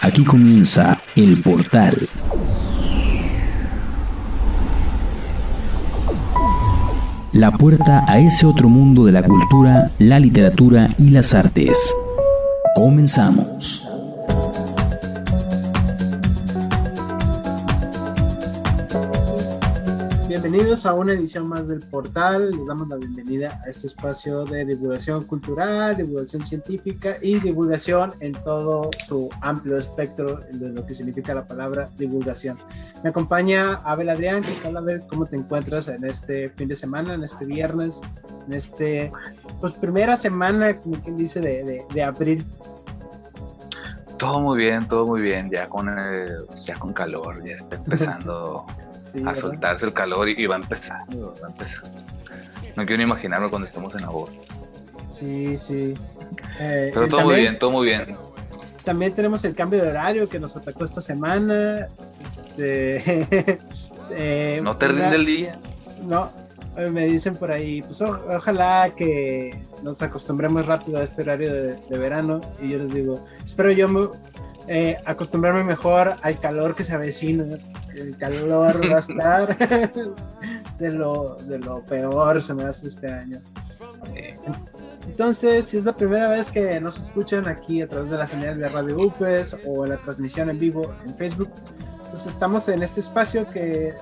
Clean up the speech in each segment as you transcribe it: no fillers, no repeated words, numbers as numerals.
Aquí comienza El Portal. La puerta a ese otro mundo de la cultura, la literatura y las artes. Comenzamos. Bienvenidos a una edición más del Portal. Les damos la bienvenida a este espacio de divulgación cultural, divulgación científica y divulgación en todo su amplio espectro de lo que significa la palabra divulgación. Me acompaña Abel Adrián. ¿Qué tal, Abel? ¿Cómo te encuentras en este fin de semana, en este viernes, en este, pues, primera semana, como quien dice, de abril? Todo muy bien, ya con calor, ya está empezando Sí, a ¿verdad? soltarse el calor y va a empezar. No quiero ni imaginarme cuando estemos en agosto. Sí. Pero todo muy bien. También tenemos el cambio de horario que nos atacó esta semana. ¿No te rinde el día? No, me dicen por ahí, pues ojalá que nos acostumbremos rápido a este horario de verano. Y yo les digo, espero yo acostumbrarme mejor al calor que se avecina. El calor va a estar de lo peor, se me hace este año. Entonces, si es la primera vez que nos escuchan aquí a través de la señal de Radio UPES o la transmisión en vivo en Facebook, pues estamos en este espacio que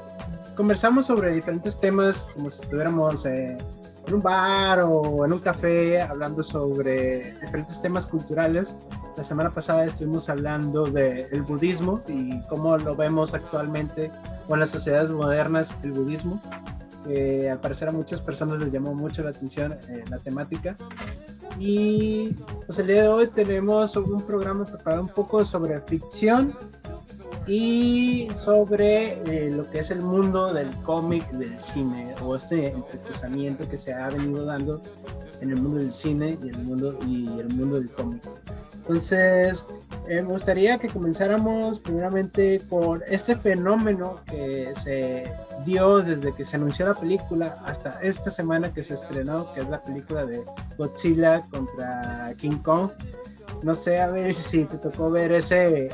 conversamos sobre diferentes temas, como si estuviéramos en un bar o en un café, hablando sobre diferentes temas culturales. La semana pasada estuvimos hablando del budismo y cómo lo vemos actualmente o en las sociedades modernas, el budismo. Al parecer a muchas personas les llamó mucho la atención la temática. Y pues el día de hoy tenemos un programa preparado un poco sobre ficción y sobre lo que es el mundo del cómic, del cine, o este entrecruzamiento que se ha venido dando en el mundo del cine y el mundo del cómic. Entonces, me gustaría que comenzáramos primeramente con este fenómeno que se dio desde que se anunció la película hasta esta semana que se estrenó, que es la película de Godzilla contra King Kong. No sé, a ver si te tocó ver ese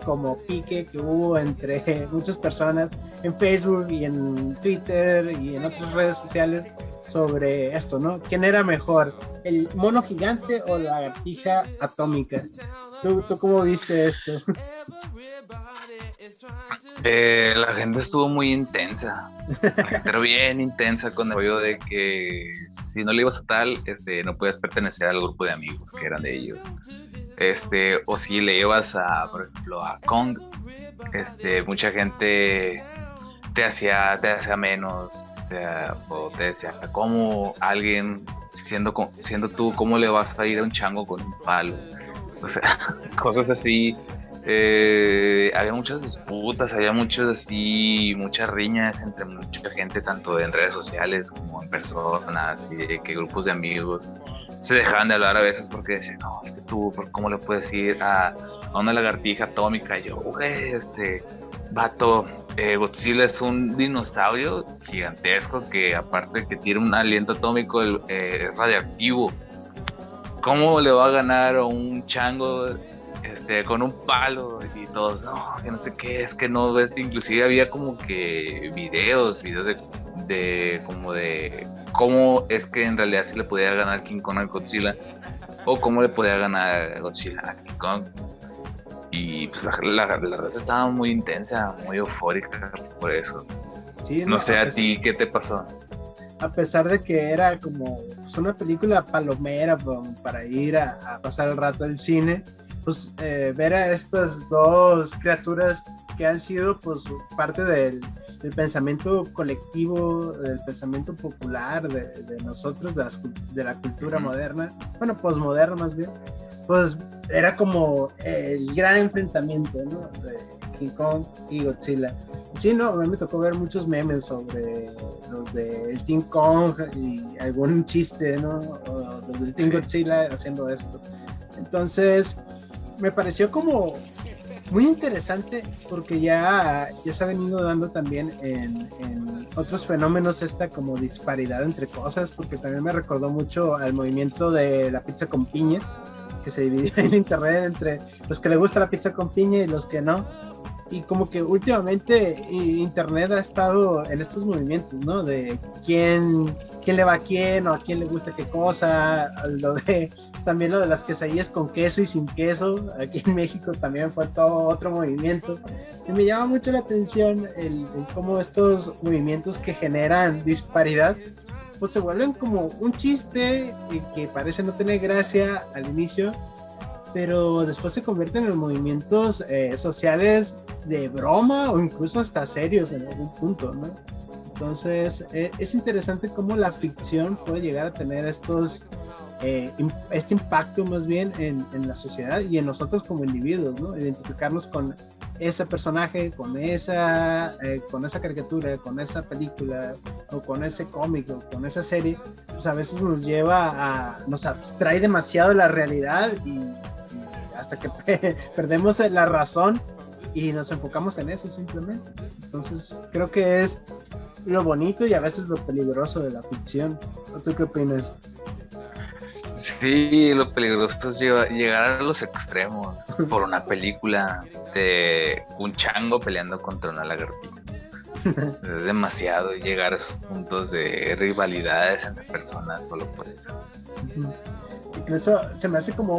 como pique que hubo entre muchas personas en Facebook y en Twitter y en otras redes sociales sobre esto, ¿no? ¿Quién era mejor, el mono gigante o la lagartija atómica? ¿Tú cómo viste esto? La gente estuvo muy intensa, pero bien intensa con el rollo de que si no le ibas a tal, no podías pertenecer al grupo de amigos que eran de ellos. O si le ibas por ejemplo, a Kong, mucha gente te hacía menos, o te decía, ¿cómo alguien, siendo tú, cómo le vas a ir a un chango con un palo? O sea, cosas así. Había muchas disputas, había muchas riñas entre mucha gente, tanto en redes sociales como en personas, y que grupos de amigos se dejaban de hablar a veces porque decían, no, es que tú, ¿cómo le puedes ir a una lagartija atómica? Y yo, güey, vato, Godzilla es un dinosaurio gigantesco que, aparte de que tiene un aliento atómico, es radiactivo. ¿Cómo le va a ganar a un chango con un palo? Y todos, no, que no sé qué, es que no ves. Inclusive había como que videos de cómo es que en realidad sí le podía ganar King Kong a Godzilla, o cómo le podía ganar Godzilla a King Kong. Y pues la raza estaba muy intensa, muy eufórica por eso. Sí, no sé, a ti, ¿qué te pasó? A pesar de que era como pues, una película palomera para ir a pasar el rato del cine, pues ver a estas dos criaturas que han sido pues parte del pensamiento colectivo, del pensamiento popular de nosotros, de la cultura moderna, bueno, posmoderna más bien, pues era como el gran enfrentamiento, ¿no? De King Kong y Godzilla. Sí, no, a mí me tocó ver muchos memes sobre los del Team Kong y algún chiste, ¿no? O los del Team Godzilla haciendo esto. Entonces, me pareció como muy interesante porque ya se ha venido dando también en otros fenómenos esta como disparidad entre cosas, porque también me recordó mucho al movimiento de la pizza con piña, que se dividió en internet entre los que le gusta la pizza con piña y los que no. Y como que últimamente internet ha estado en estos movimientos, ¿no? De quién le va a quién, o a quién le gusta qué cosa, también lo de las quesadillas con queso y sin queso, aquí en México también fue todo otro movimiento. Y me llama mucho la atención el cómo estos movimientos que generan disparidad, pues se vuelven como un chiste que parece no tener gracia al inicio, pero después se convierten en movimientos sociales de broma o incluso hasta serios en algún punto, ¿no? Entonces es interesante cómo la ficción puede llegar a tener este impacto más bien en la sociedad y en nosotros como individuos, ¿no? Identificarnos con ese personaje, con esa caricatura, con esa película o con ese cómic o con esa serie, pues a veces nos abstrae demasiado de la realidad y hasta que perdemos la razón y nos enfocamos en eso simplemente. Entonces creo que es lo bonito y a veces lo peligroso de la ficción. ¿Tú qué opinas? Sí, lo peligroso es llegar a los extremos por una película de un chango peleando contra una lagartija. Es demasiado llegar a esos puntos de rivalidades entre personas solo por eso. Incluso se me hace como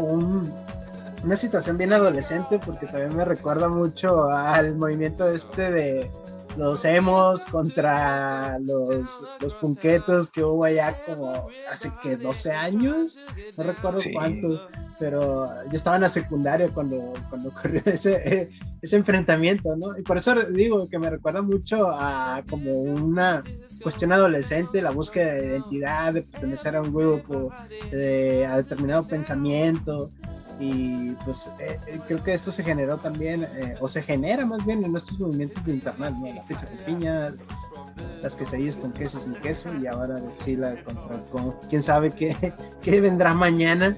una situación bien adolescente, porque también me recuerda mucho al movimiento de los emos contra los punquetos que hubo allá como hace 12 años, no recuerdo cuántos, pero yo estaba en la secundaria cuando ocurrió ese enfrentamiento, ¿no? Y por eso digo que me recuerda mucho a como una cuestión adolescente, la búsqueda de identidad, de pertenecer a un grupo, a determinado pensamiento. Y pues creo que esto se generó también, o se genera más bien en nuestros movimientos de internet, ¿no? La pizza con piña, las quesadillas con queso sin queso, y ahora Godzilla con quién sabe qué vendrá mañana,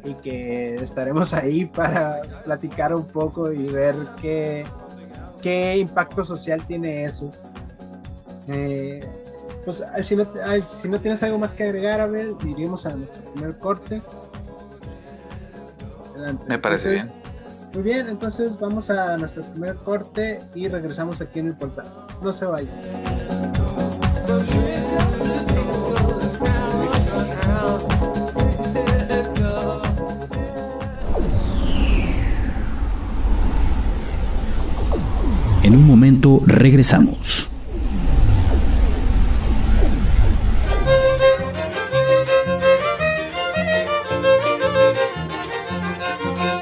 y que estaremos ahí para platicar un poco y ver qué impacto social tiene eso. Pues si no tienes algo más que agregar, Abel, iríamos a nuestro primer corte. Adelante. Me parece bien. Muy bien, entonces vamos a nuestro primer corte y regresamos aquí en el portal. No se vayan. En un momento regresamos.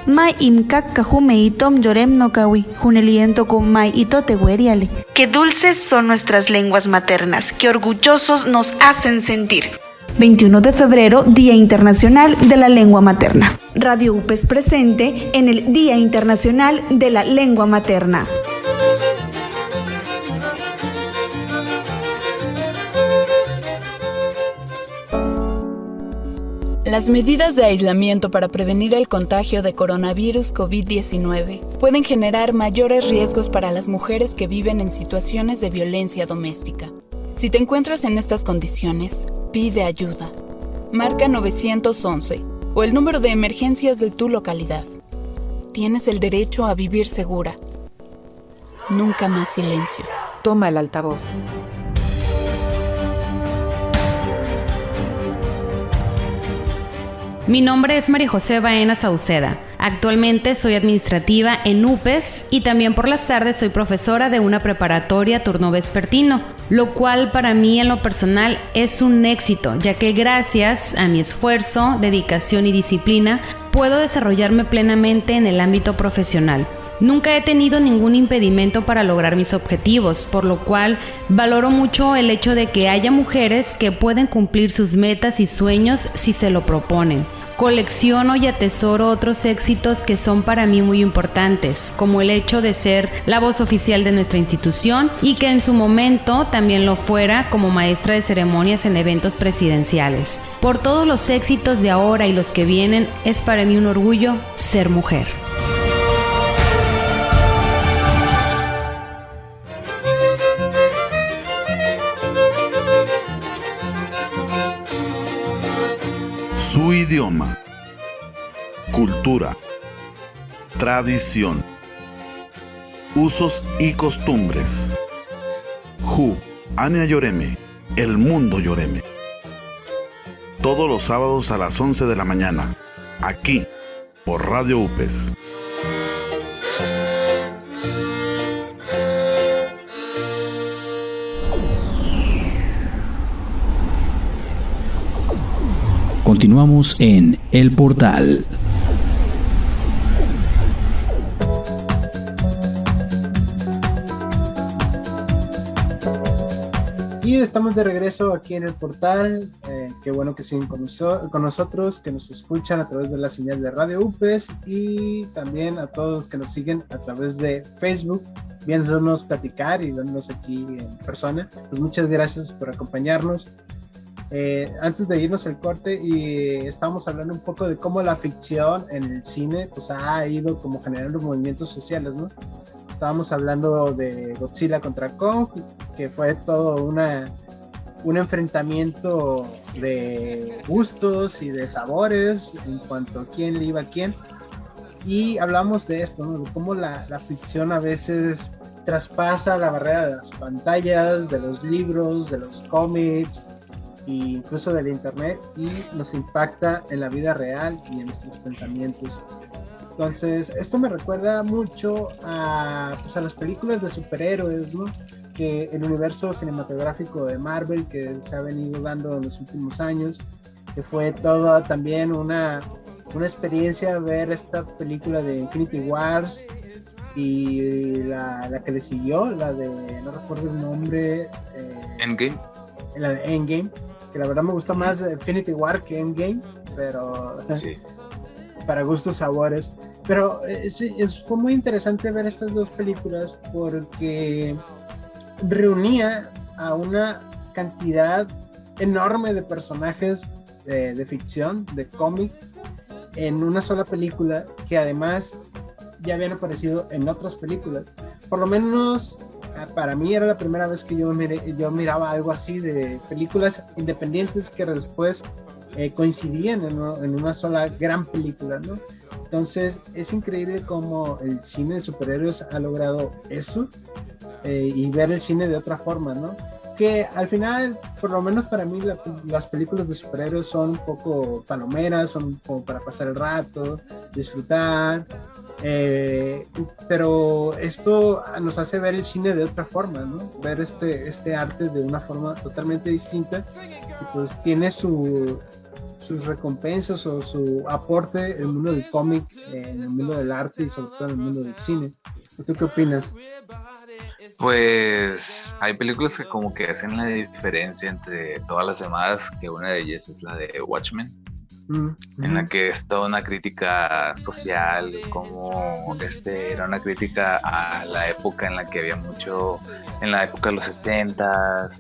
Mai imkak kajume itom llorem no kawi, juneliento con mai itote gueriale. Qué dulces son nuestras lenguas maternas, qué orgullosos nos hacen sentir. 21 de febrero, Día Internacional de la Lengua Materna. Radio UPES presente en el Día Internacional de la Lengua Materna. Las medidas de aislamiento para prevenir el contagio de coronavirus COVID-19 pueden generar mayores riesgos para las mujeres que viven en situaciones de violencia doméstica. Si te encuentras en estas condiciones, pide ayuda. Marca 911 o el número de emergencias de tu localidad. Tienes el derecho a vivir segura. Nunca más silencio. Toma el altavoz. Mi nombre es María José Baena Sauceda. Actualmente soy administrativa en UPES y también por las tardes soy profesora de una preparatoria turno vespertino, lo cual para mí en lo personal es un éxito, ya que gracias a mi esfuerzo, dedicación y disciplina puedo desarrollarme plenamente en el ámbito profesional. Nunca he tenido ningún impedimento para lograr mis objetivos, por lo cual valoro mucho el hecho de que haya mujeres que pueden cumplir sus metas y sueños si se lo proponen. Colecciono y atesoro otros éxitos que son para mí muy importantes, como el hecho de ser la voz oficial de nuestra institución y que en su momento también lo fuera como maestra de ceremonias en eventos presidenciales. Por todos los éxitos de ahora y los que vienen, es para mí un orgullo ser mujer. Su idioma. cultura, tradición, usos y costumbres. Ania Yoreme, el mundo Yoreme. Todos los sábados a las 11 de la mañana, aquí, por Radio UPES. Continuamos en El Portal. Y estamos de regreso aquí en El Portal. Qué bueno que siguen con nosotros, que nos escuchan a través de la señal de Radio UPES y también a todos los que nos siguen a través de Facebook, viéndonos platicar y vernos aquí en persona. Pues muchas gracias por acompañarnos. Antes de irnos al corte, y estábamos hablando un poco de cómo la ficción en el cine pues ha ido como generando movimientos sociales, ¿no? Estábamos hablando de Godzilla contra Kong, que fue todo un enfrentamiento de gustos y de sabores en cuanto a quién le iba a quién, y hablamos de esto, ¿no? De cómo la ficción a veces traspasa la barrera de las pantallas, de los libros, de los cómics e incluso del internet, y nos impacta en la vida real y en nuestros pensamientos. Entonces, esto me recuerda mucho a las películas de superhéroes, ¿no? Que el universo cinematográfico de Marvel que se ha venido dando en los últimos años, que fue toda también una experiencia ver esta película de Infinity Wars y la que le siguió, la de, no recuerdo el nombre, Endgame. La de Endgame, que la verdad me gustó más de Infinity War que Endgame, pero sí, para gustos sabores. Pero sí, fue muy interesante ver estas dos películas porque reunía a una cantidad enorme de personajes de ficción, de cómic, en una sola película, que además ya habían aparecido en otras películas. Por lo menos para mí era la primera vez que yo miraba algo así, de películas independientes que después coincidían en una sola gran película, ¿no? Entonces es increíble cómo el cine de superhéroes ha logrado eso, y ver el cine de otra forma, ¿no? Que al final, por lo menos para mí, las películas de superhéroes son un poco palomeras, son como para pasar el rato, disfrutar, pero esto nos hace ver el cine de otra forma, ¿no? Ver este arte de una forma totalmente distinta, y pues tiene sus recompensas o su aporte en el mundo del cómic, en el mundo del arte y sobre todo en el mundo del cine. ¿Tú qué opinas? Pues hay películas que como que hacen la diferencia entre todas las demás, que una de ellas es la de Watchmen, en la que es toda una crítica social, como era una crítica a la época en la que había mucho, en la época de los 60s,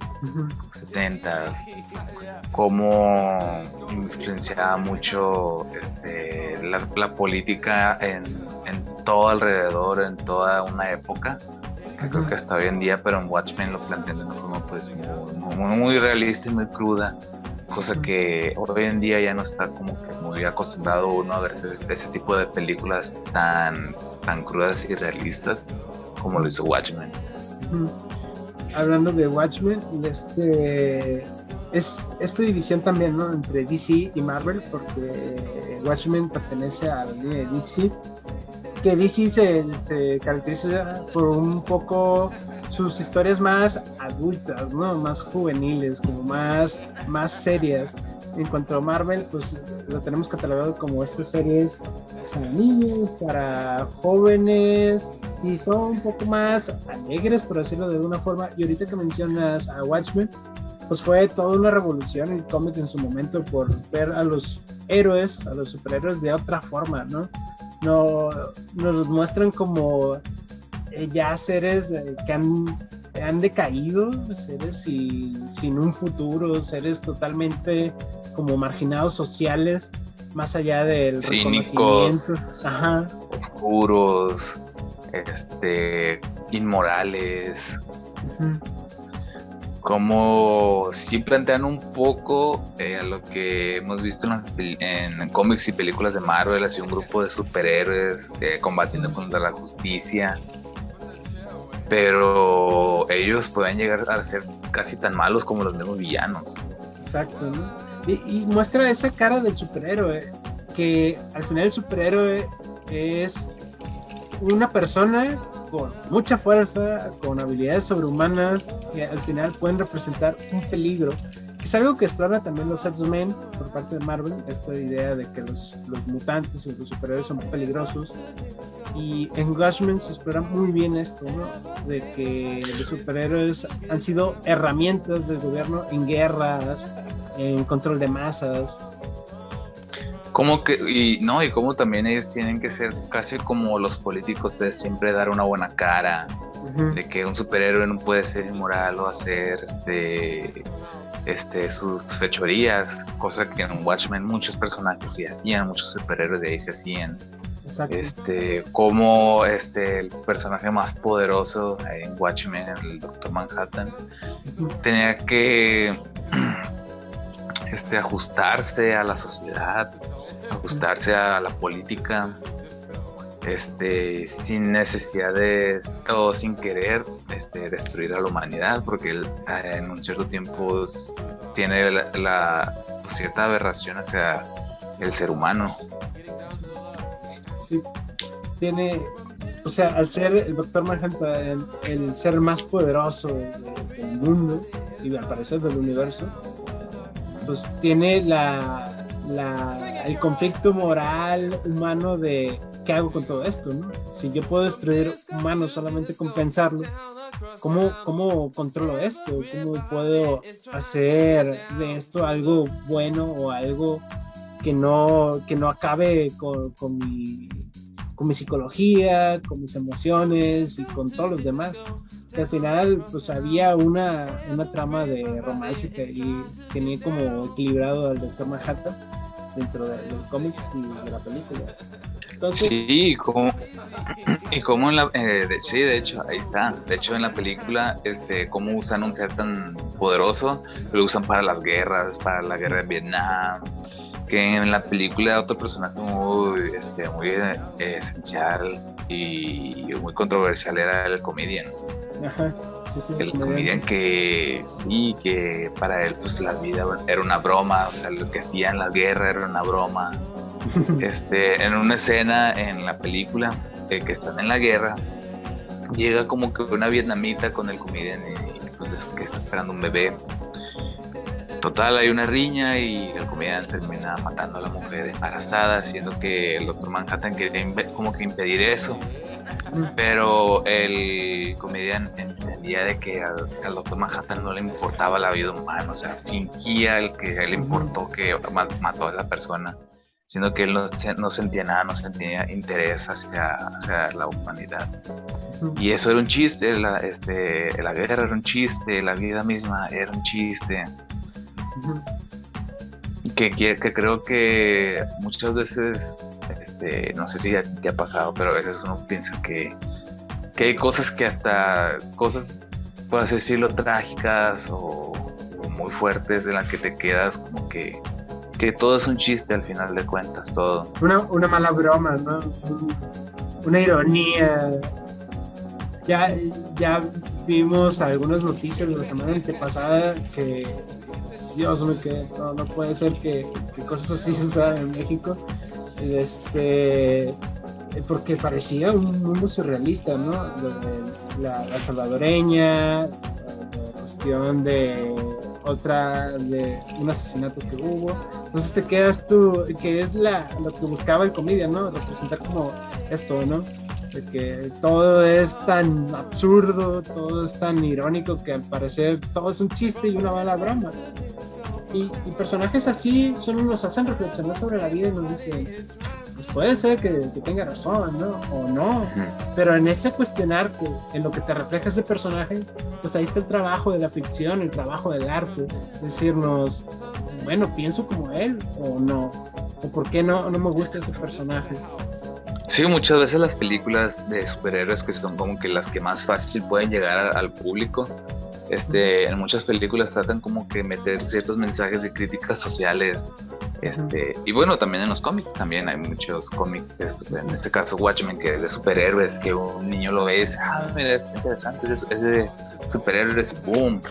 70s, cómo influenciaba mucho la política en todo alrededor, en toda una época. Creo que hasta hoy en día, pero en Watchmen lo plantean de una forma pues muy realista y muy cruda, cosa que hoy en día ya no está como que muy acostumbrado uno a ver ese tipo de películas tan crudas y realistas como lo hizo Watchmen. Hablando de Watchmen, es esta división también, ¿no? Entre DC y Marvel, porque Watchmen pertenece a la línea de DC, que DC se caracteriza por un poco sus historias más adultas, ¿no? Más juveniles, como más serias. En cuanto a Marvel, pues lo tenemos catalogado como estas series para niños, para jóvenes, y son un poco más alegres, por decirlo de alguna forma. Y ahorita que mencionas a Watchmen, pues fue toda una revolución el cómic en su momento, por ver a los héroes, a los superhéroes de otra forma, ¿no? Nos muestran como ya seres que han decaído, seres sin un futuro, seres totalmente como marginados sociales, más allá del cínicos, reconocimiento. oscuros, inmorales. como sí plantean un poco a lo que hemos visto en cómics y películas de Marvel, así un grupo de superhéroes combatiendo contra la justicia, pero ellos pueden llegar a ser casi tan malos como los mismos villanos. Exacto, ¿no? Y muestra esa cara del superhéroe, que al final el superhéroe es una persona con mucha fuerza, con habilidades sobrehumanas, que al final pueden representar un peligro. Es algo que explora también los X-Men por parte de Marvel, esta idea de que los mutantes y los superhéroes son peligrosos. Y en Watchmen se explora muy bien esto, ¿no? De que los superhéroes han sido herramientas del gobierno en guerras, en control de masas. Y como también ellos tienen que ser casi como los políticos, de siempre dar una buena cara, de que un superhéroe no puede ser inmoral o hacer sus fechorías, cosa que en Watchmen muchos personajes sí hacían, muchos superhéroes de ahí se hacían. Exacto. Como el personaje más poderoso en Watchmen, el Doctor Manhattan, tenía que ajustarse a la sociedad, ajustarse a la política, sin necesidad o sin querer destruir a la humanidad, porque él en un cierto tiempo tiene cierta aberración hacia el ser humano. Sí, tiene, o sea, al ser el Doctor Manhattan el ser más poderoso del mundo y al parecer del universo, pues tiene el conflicto moral humano de ¿qué hago con todo esto, no? Si yo puedo destruir humanos solamente con pensarlo, ¿cómo controlo esto? ¿Cómo puedo hacer de esto algo bueno o algo que no acabe con mi psicología, con mis emociones y con todos los demás? Que al final pues había una trama de romance que tenía como equilibrado al Doctor Manhattan dentro del cómic y de la película. Entonces, sí, como en la sí, de hecho, ahí está. De hecho, en la película, cómo usan un ser tan poderoso, lo usan para las guerras, para la guerra de Vietnam. Que en la película otro personaje muy esencial y muy controversial era el comedian. Ajá, sí, el comedian que para él pues la vida era una broma, o sea, lo que hacía en la guerra era una broma. En una escena en la película que están en la guerra, llega como que una vietnamita con el comedian y pues que está esperando un bebé. Total, hay una riña y el comediante termina matando a la mujer embarazada, siendo que el Doctor Manhattan quería como que impedir eso. Pero el comediante entendía de que al Doctor Manhattan no le importaba la vida humana, o sea, fingía que a él le importó que mató a esa persona, siendo que él no sentía nada, no sentía interés hacia la humanidad. Y eso era un chiste, la guerra era un chiste, la vida misma era un chiste. Que creo que muchas veces, no sé si te ha pasado, pero a veces uno piensa que hay cosas por así decirlo, trágicas o muy fuertes, en las que te quedas como que todo es un chiste al final de cuentas, todo. Una mala broma, ¿no? Una ironía. Ya vimos algunas noticias de la semana antepasada que Dios mío, que no puede ser que cosas así sucedan en México, porque parecía un mundo surrealista, ¿no? La salvadoreña, la cuestión de un asesinato que hubo. Entonces te quedas tú, que es lo que buscaba el comedian, ¿no? Representar como esto, ¿no? De que todo es tan absurdo, todo es tan irónico, que al parecer todo es un chiste y una mala broma. Y personajes así solo nos hacen reflexionar sobre la vida y nos dicen, pues puede ser que tenga razón, ¿no? O no. Pero en ese cuestionar, en lo que te refleja ese personaje, pues ahí está el trabajo de la ficción, el trabajo del arte. Decirnos, bueno, pienso como él o no. O por qué no me gusta ese personaje. Sí, muchas veces las películas de superhéroes, que son como que las que más fácil pueden llegar al público, En muchas películas tratan como que meter ciertos mensajes de críticas sociales. Y bueno, también en los cómics, también hay muchos cómics, pues, en este caso Watchmen, que es de superhéroes, que un niño lo ve y dice, mira, es interesante, es de superhéroes, boom.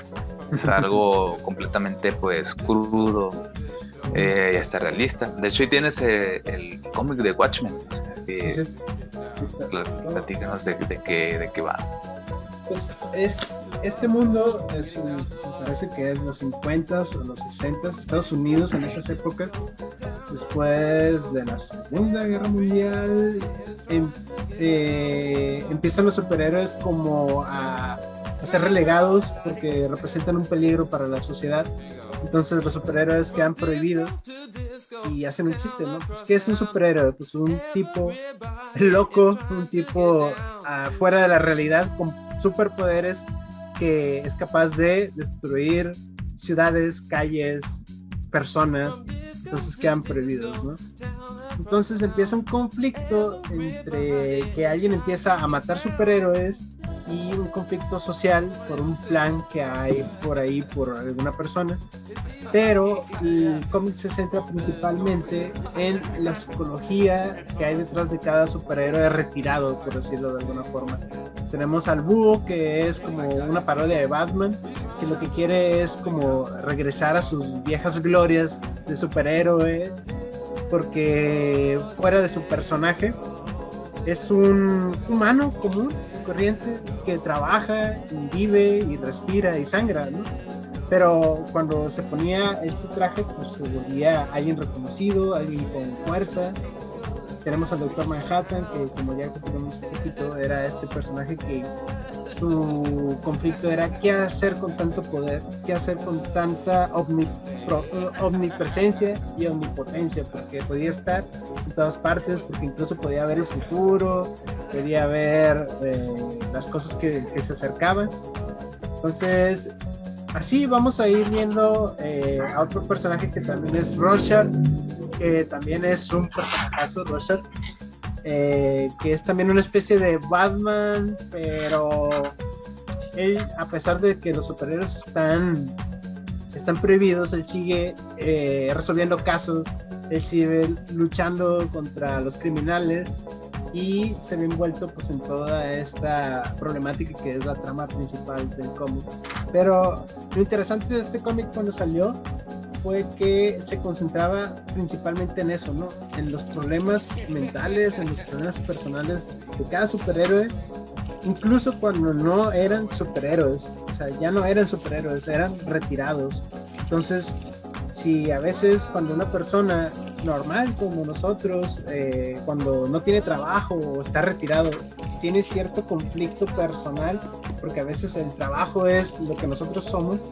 Es algo completamente pues crudo, y hasta realista. De hecho, ahí tienes el cómic de Watchmen. O sea, que platícanos de qué va. Pues este mundo me parece que es los 50s o los 60s, Estados Unidos en esas épocas, después de la Segunda Guerra Mundial, empiezan los superhéroes como a ser relegados porque representan un peligro para la sociedad. Entonces los superhéroes quedan prohibidos y hacen un chiste, ¿no? Pues, ¿qué es un superhéroe? Pues un tipo loco, un tipo fuera de la realidad con superpoderes que es capaz de destruir ciudades, calles, personas. Entonces quedan prohibidos, ¿no? Entonces empieza un conflicto entre que alguien empieza a matar superhéroes y un conflicto social por un plan que hay por ahí por alguna persona, pero el cómic se centra principalmente en la psicología que hay detrás de cada superhéroe retirado, por decirlo de alguna forma. Tenemos al Búho, que es como una parodia de Batman, que lo que quiere es como regresar a sus viejas glorias de superhéroe, porque fuera de su personaje es un humano común, corriente, que trabaja y vive y respira y sangra, ¿no? Pero cuando se ponía en su traje, pues se volvía alguien reconocido, alguien con fuerza. Tenemos al Doctor Manhattan, que como ya tenemos un poquito, era este personaje que su conflicto era qué hacer con tanto poder, qué hacer con tanta omnipresencia y omnipotencia, porque podía estar en todas partes, porque incluso podía ver el futuro, podía ver las cosas que se acercaban. Entonces, así vamos a ir viendo a otro personaje que también es Rorschach, que también es un personajazo, Rorschach, que es también una especie de Batman, pero él, a pesar de que los superhéroes están prohibidos, él sigue resolviendo casos, él sigue luchando contra los criminales y se ve envuelto pues en toda esta problemática que es la trama principal del cómic. Pero lo interesante de este cómic cuando salió fue que se concentraba principalmente en eso, ¿no? En los problemas mentales, en los problemas personales de cada superhéroe, incluso cuando no eran superhéroes, o sea, ya no eran superhéroes, eran retirados. Entonces, si a veces cuando una persona normal como nosotros, cuando no tiene trabajo o está retirado, tiene cierto conflicto personal, porque a veces el trabajo es lo que nosotros somos,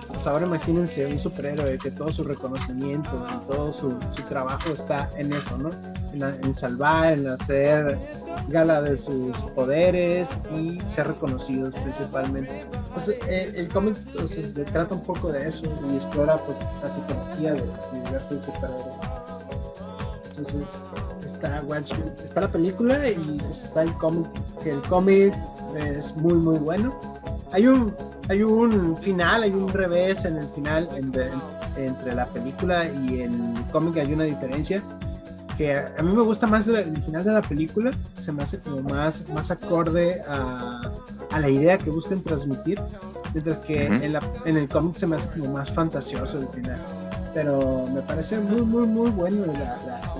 pues ahora imagínense un superhéroe que todo su reconocimiento y todo su trabajo está en eso, ¿no? En salvar, en hacer gala de sus poderes y ser reconocidos principalmente. Entonces, el cómic pues, trata un poco de eso y explora pues la psicología del universo de superhéroes. Entonces está Watchmen, está la película y pues, está el cómic, que el cómic es muy muy bueno. Hay un final, hay un revés en el final entre la película y el cómic. Hay una diferencia que a mí me gusta más el final de la película, se me hace como más acorde a la idea que buscan transmitir, mientras que en el cómic se me hace como más fantasioso el final. Pero me parece muy muy muy bueno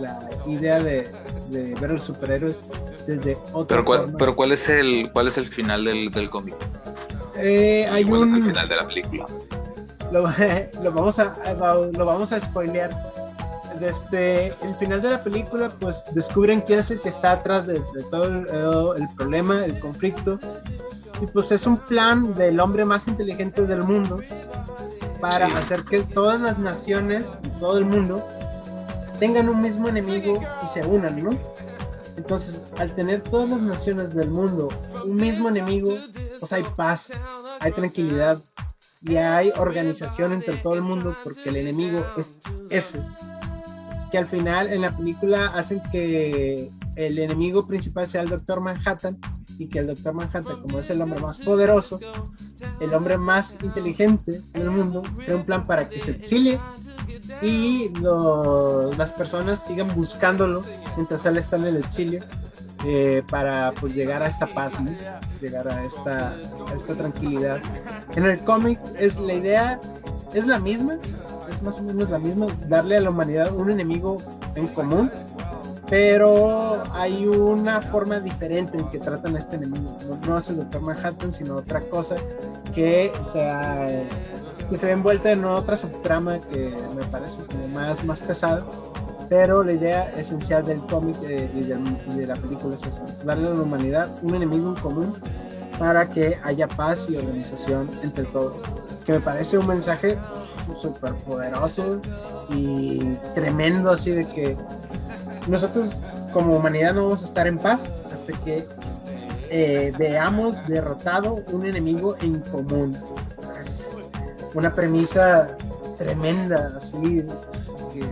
la idea de ver a los superhéroes desde otra forma. Pero ¿cuál es el final del cómic? Hay ¿Cuál es el final de la película? Lo vamos a spoilear. El final de la película, pues descubren quién es el que está atrás de todo el problema, el conflicto, y pues es un plan del hombre más inteligente del mundo para hacer que todas las naciones y todo el mundo tengan un mismo enemigo y se unan, ¿no? Entonces, al tener todas las naciones del mundo un mismo enemigo, pues hay paz, hay tranquilidad y hay organización entre todo el mundo, porque el enemigo es ese. Que al final en la película hacen que el enemigo principal sea el Doctor Manhattan, y que el Doctor Manhattan, como es el hombre más poderoso, el hombre más inteligente del mundo crea un plan para que se exilie y las personas sigan buscándolo mientras él está en el exilio, para pues llegar a esta paz, ¿no? Llegar a esta tranquilidad. En el cómic la idea es la misma, es más o menos la misma, darle a la humanidad un enemigo en común, pero hay una forma diferente en que tratan a este enemigo. No es el Doctor Manhattan, sino otra cosa que se ve envuelta en otra subtrama que me parece como más pesada, pero la idea esencial del cómic y de la película es eso, darle a la humanidad un enemigo en común para que haya paz y organización entre todos, que me parece un mensaje súper poderoso y tremendo, así de que nosotros como humanidad no vamos a estar en paz hasta que veamos derrotado un enemigo en común. Es una premisa tremenda, así que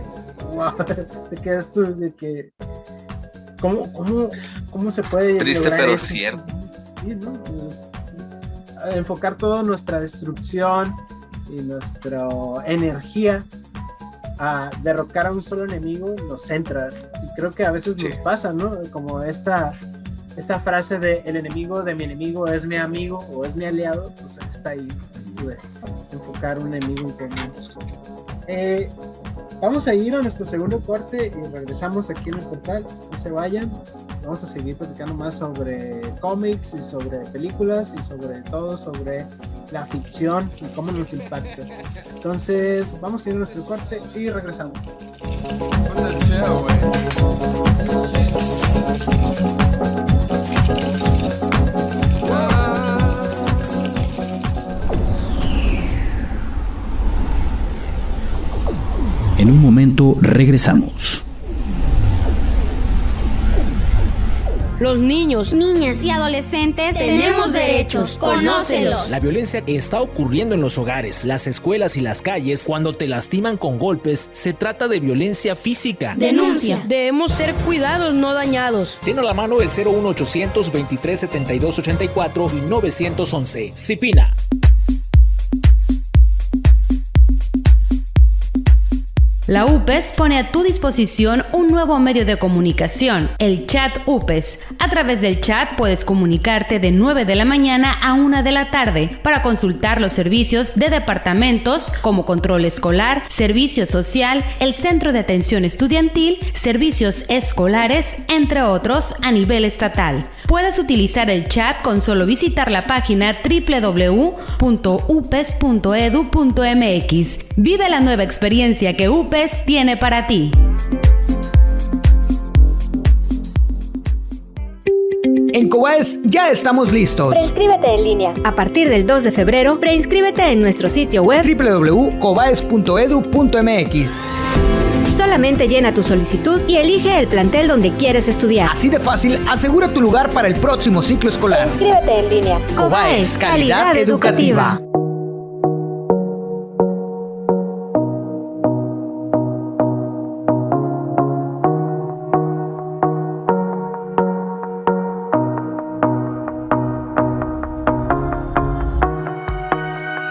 wow, te quedas tú de que ¿cómo se puede triste lograr pero eso? cierto. Sí, ¿no? Enfocar toda nuestra destrucción y nuestra energía a derrocar a un solo enemigo nos centra, y creo que a veces nos pasa, ¿no? Como esta frase de el enemigo de mi enemigo es mi amigo o es mi aliado, pues está ahí, esto de enfocar un enemigo en común. Vamos a ir a nuestro segundo corte y regresamos aquí en el portal. No se vayan, vamos a seguir platicando más sobre cómics y sobre películas y sobre todo sobre la ficción y cómo nos impacta. Entonces vamos a ir a nuestro corte y regresamos. En un momento regresamos. Los niños, niñas y adolescentes tenemos derechos, conócelos. La violencia está ocurriendo en los hogares, las escuelas y las calles. Cuando te lastiman con golpes, se trata de violencia física. Denuncia. Debemos ser cuidados, no dañados. Tiene a la mano el 01800 23 72 84 y 911. CIPINA. La UPES pone a tu disposición un nuevo medio de comunicación, el chat UPES. A través del chat puedes comunicarte de 9 de la mañana a 1 de la tarde para consultar los servicios de departamentos como control escolar, servicio social, el centro de atención estudiantil, servicios escolares, entre otros, a nivel estatal. Puedes utilizar el chat con solo visitar la página www.upes.edu.mx. Vive la nueva experiencia que UPES tiene para ti. En Cobaes ya estamos listos. Preinscríbete en línea. A partir del 2 de febrero, preinscríbete en nuestro sitio web www.cobaes.edu.mx. Solamente llena tu solicitud y elige el plantel donde quieres estudiar. Así de fácil, asegura tu lugar para el próximo ciclo escolar. Inscríbete en línea. Cobaes, calidad educativa.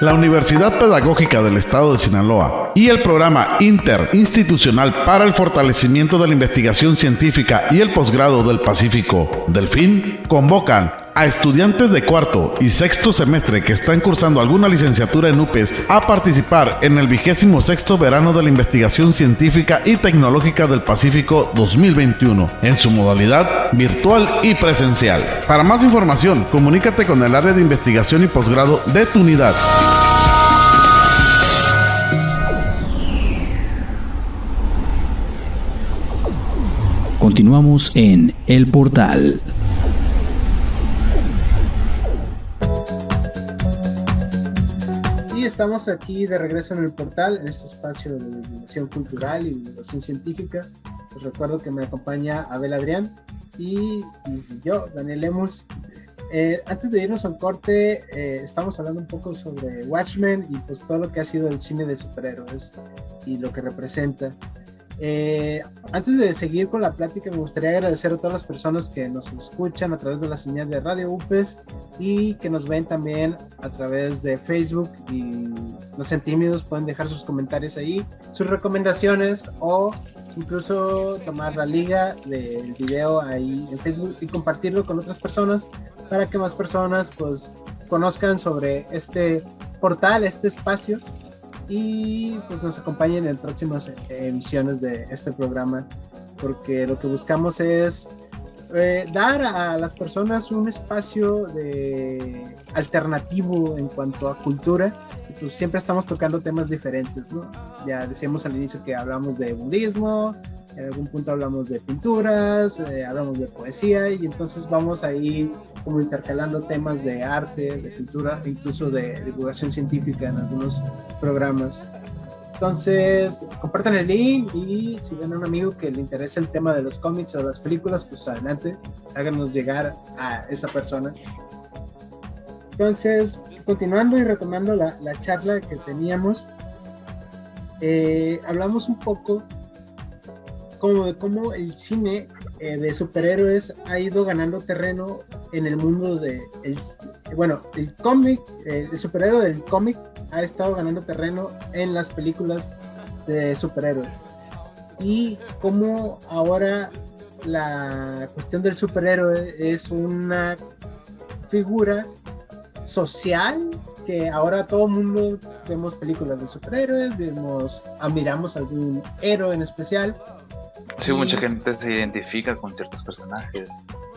La Universidad Pedagógica del Estado de Sinaloa y el Programa Interinstitucional para el Fortalecimiento de la Investigación Científica y el Posgrado del Pacífico, Delfín, convocan a estudiantes de cuarto y sexto semestre que están cursando alguna licenciatura en UPES a participar en el 26º Verano de la Investigación Científica y Tecnológica del Pacífico 2021, en su modalidad virtual y presencial. Para más información, comunícate con el área de investigación y posgrado de tu unidad. Continuamos en El Portal. Y estamos aquí de regreso en El Portal, en este espacio de divulgación cultural y divulgación científica. Les recuerdo que me acompaña Abel Adrián y yo, Daniel Lemus. Antes de irnos al corte, estamos hablando un poco sobre Watchmen y pues todo lo que ha sido el cine de superhéroes y lo que representa. Antes de seguir con la plática, me gustaría agradecer a todas las personas que nos escuchan a través de la señal de Radio UPES y que nos ven también a través de Facebook, y no sean tímidos, pueden dejar sus comentarios ahí, sus recomendaciones, o incluso tomar la liga del video ahí en Facebook y compartirlo con otras personas para que más personas pues conozcan sobre este portal, este espacio, y pues nos acompañen en próximas emisiones de este programa, porque lo que buscamos es dar a las personas un espacio alternativo en cuanto a cultura. Pues siempre estamos tocando temas diferentes, ¿no? Ya decíamos al inicio que hablamos de budismo, en algún punto hablamos de pinturas, hablamos de poesía, y entonces vamos ahí como intercalando temas de arte, de cultura, e incluso de divulgación científica en algunos programas. Entonces, compartan el link, y si ven a un amigo que le interesa el tema de los cómics o las películas, pues adelante, háganos llegar a esa persona. Entonces, continuando y retomando la charla que teníamos, hablamos un poco de cómo el cine de superhéroes ha ido ganando terreno en el mundo el cómic, el superhéroe del cómic ha estado ganando terreno en las películas de superhéroes, y cómo ahora la cuestión del superhéroe es una figura social, que ahora todo el mundo vemos películas de superhéroes, admiramos a algún héroe en especial. Sí, mucha gente se identifica con ciertos personajes.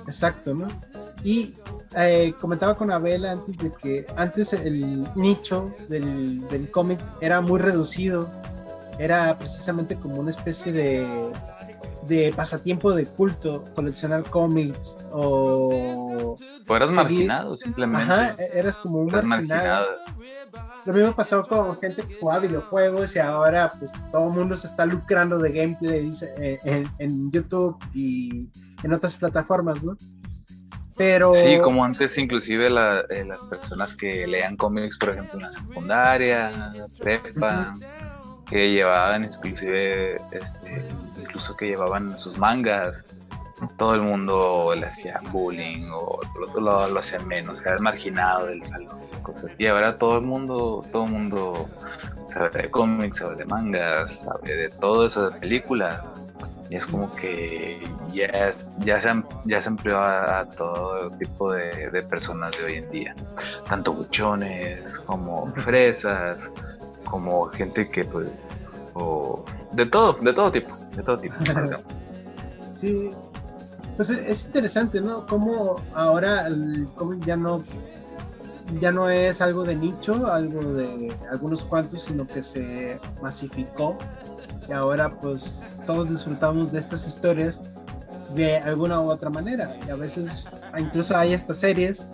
Exacto, ¿no? Y comentaba con Abel antes de que antes el nicho del cómic era muy reducido, era precisamente como una especie de pasatiempo de culto, coleccionar cómics o eras marginado simplemente. Ajá, eras como un marginado. Lo mismo pasó con gente que jugaba videojuegos, y ahora pues todo el mundo se está lucrando de gameplays en YouTube y en otras plataformas, ¿no? Pero sí, como antes inclusive las personas que leían cómics, por ejemplo, en la secundaria, prepa, que llevaban incluso que llevaban sus mangas, todo el mundo le hacía bullying o lo hacían menos, era el marginado del salón, cosas así. Y ahora todo el mundo sabe de cómics, sabe de mangas, sabe de todo eso, de películas, y es como que ya se amplió a todo tipo de personas de hoy en día, tanto buchones como fresas, como gente que pues de todo tipo. Sí, pues es interesante, ¿no? Como ahora el cómic ya no es algo de nicho, algo de algunos cuantos, sino que se masificó, y ahora pues todos disfrutamos de estas historias de alguna u otra manera, y a veces incluso hay estas series,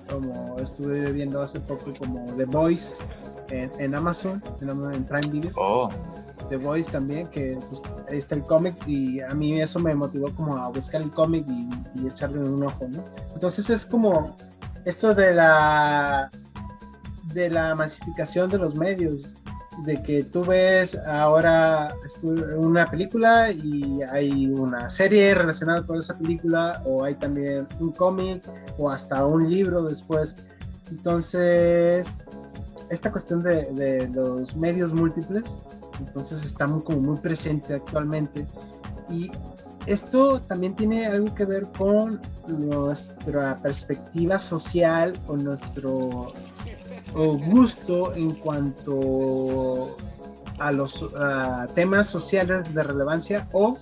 como estuve viendo hace poco, como The Boys en Amazon, en Prime Video. The Voice también, que pues, ahí está el cómic, y a mí eso me motivó como a buscar el cómic y echarle un ojo, ¿no? Entonces es como esto de la masificación de los medios, de que tú ves ahora una película y hay una serie relacionada con esa película, o hay también un cómic o hasta un libro después. Entonces esta cuestión de los medios múltiples, entonces está como muy presente actualmente, y esto también tiene algo que ver con nuestra perspectiva social, con nuestro gusto en cuanto a los temas sociales de relevancia, o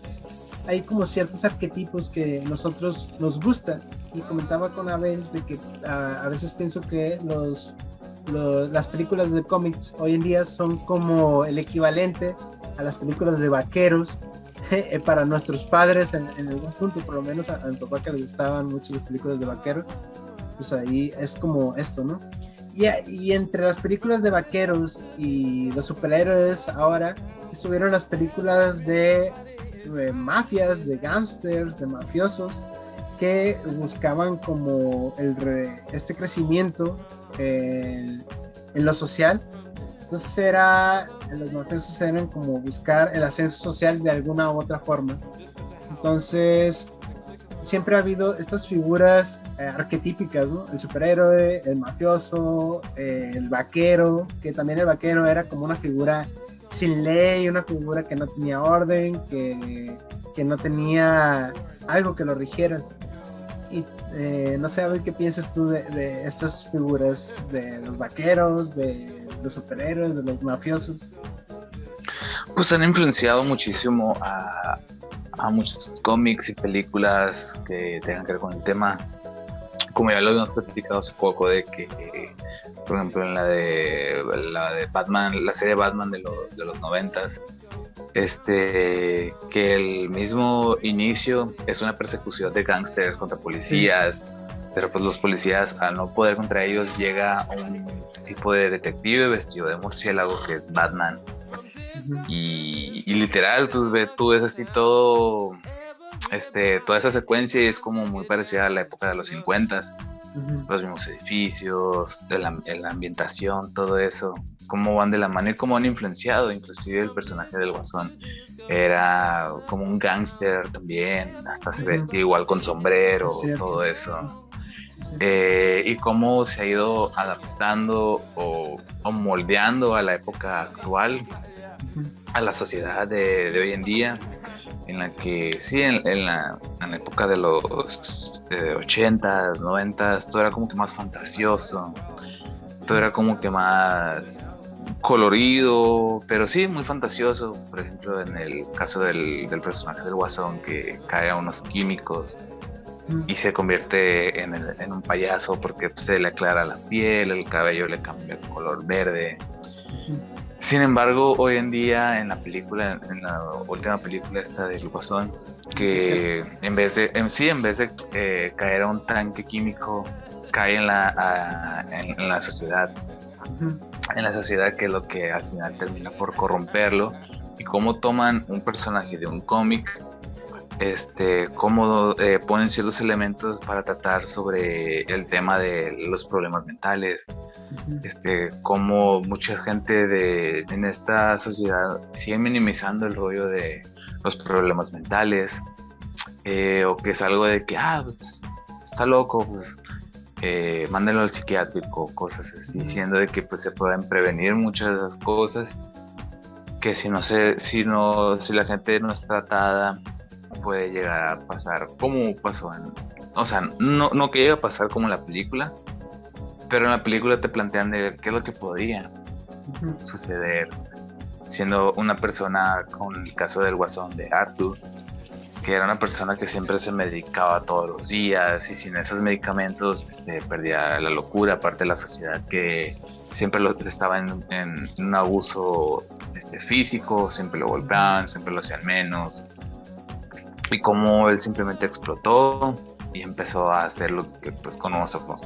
hay como ciertos arquetipos que nosotros nos gustan. Y comentaba con Abel de que a veces pienso que las películas de cómics hoy en día son como el equivalente a las películas de vaqueros para nuestros padres en algún punto, por lo menos a mi papá, que le gustaban mucho las películas de vaqueros, pues ahí es como esto, ¿no? Y entre las películas de vaqueros y los superhéroes ahora estuvieron las películas de mafias, de gángsters, de mafiosos, que buscaban como este crecimiento en lo social. Entonces era los mafiosos eran como buscar el ascenso social de alguna u otra forma. Entonces, siempre ha habido estas figuras arquetípicas, ¿no? El superhéroe, el mafioso, el vaquero, que también el vaquero era como una figura sin ley, una figura que no tenía orden, que no tenía algo que lo rigiera. Y no sé, a ver qué piensas tú de estas figuras, de los vaqueros, de los superhéroes, de los mafiosos. Pues han influenciado muchísimo a muchos cómics y películas que tengan que ver con el tema. Como ya lo habíamos platicado hace poco, de que, por ejemplo, en la de Batman, la serie Batman de los 90s, que el mismo inicio es una persecución de gángsters contra policías, pero pues los policías, al no poder contra ellos, llega un tipo de detective vestido de murciélago que es Batman. Y literal, tú ves así todo, toda esa secuencia, y es como muy parecida a la época de los 50s. Los mismos edificios, la ambientación, todo eso, cómo van de la mano y cómo han influenciado. Inclusive el personaje del Guasón era como un gángster también, hasta se vestía igual con sombrero, todo eso. Y cómo se ha ido adaptando o moldeando a la época actual, a la sociedad de hoy en día, en la que sí, en la época de los 80s, 90s, todo era como que más fantasioso, todo era como que más colorido, pero sí, muy fantasioso. Por ejemplo, en el caso del personaje del Guasón, que cae a unos químicos y se convierte en un payaso porque pues, se le aclara la piel, el cabello le cambia el color verde. Sin embargo, hoy en día en la última película esta del Guasón, que en vez de caer a un tanque químico, cae en la sociedad. En la sociedad, que es lo que al final termina por corromperlo. Y cómo toman un personaje de un cómic, cómo ponen ciertos elementos para tratar sobre el tema de los problemas mentales, cómo mucha gente en esta sociedad sigue minimizando el rollo de los problemas mentales, o que es algo de que, pues, está loco, pues, mándenlo al psiquiátrico, cosas así, siendo de que pues se pueden prevenir muchas de esas cosas, que si la gente no es tratada, puede llegar a pasar como pasó no que llegue a pasar como en la película, pero en la película te plantean de qué es lo que podía suceder, siendo una persona, con el caso del Guasón de Arthur, que era una persona que siempre se medicaba todos los días, y sin esos medicamentos perdía la locura, aparte de la sociedad que siempre estaba en un abuso físico, siempre lo golpeaban, siempre lo hacían menos, y cómo él simplemente explotó y empezó a hacer lo que pues conocemos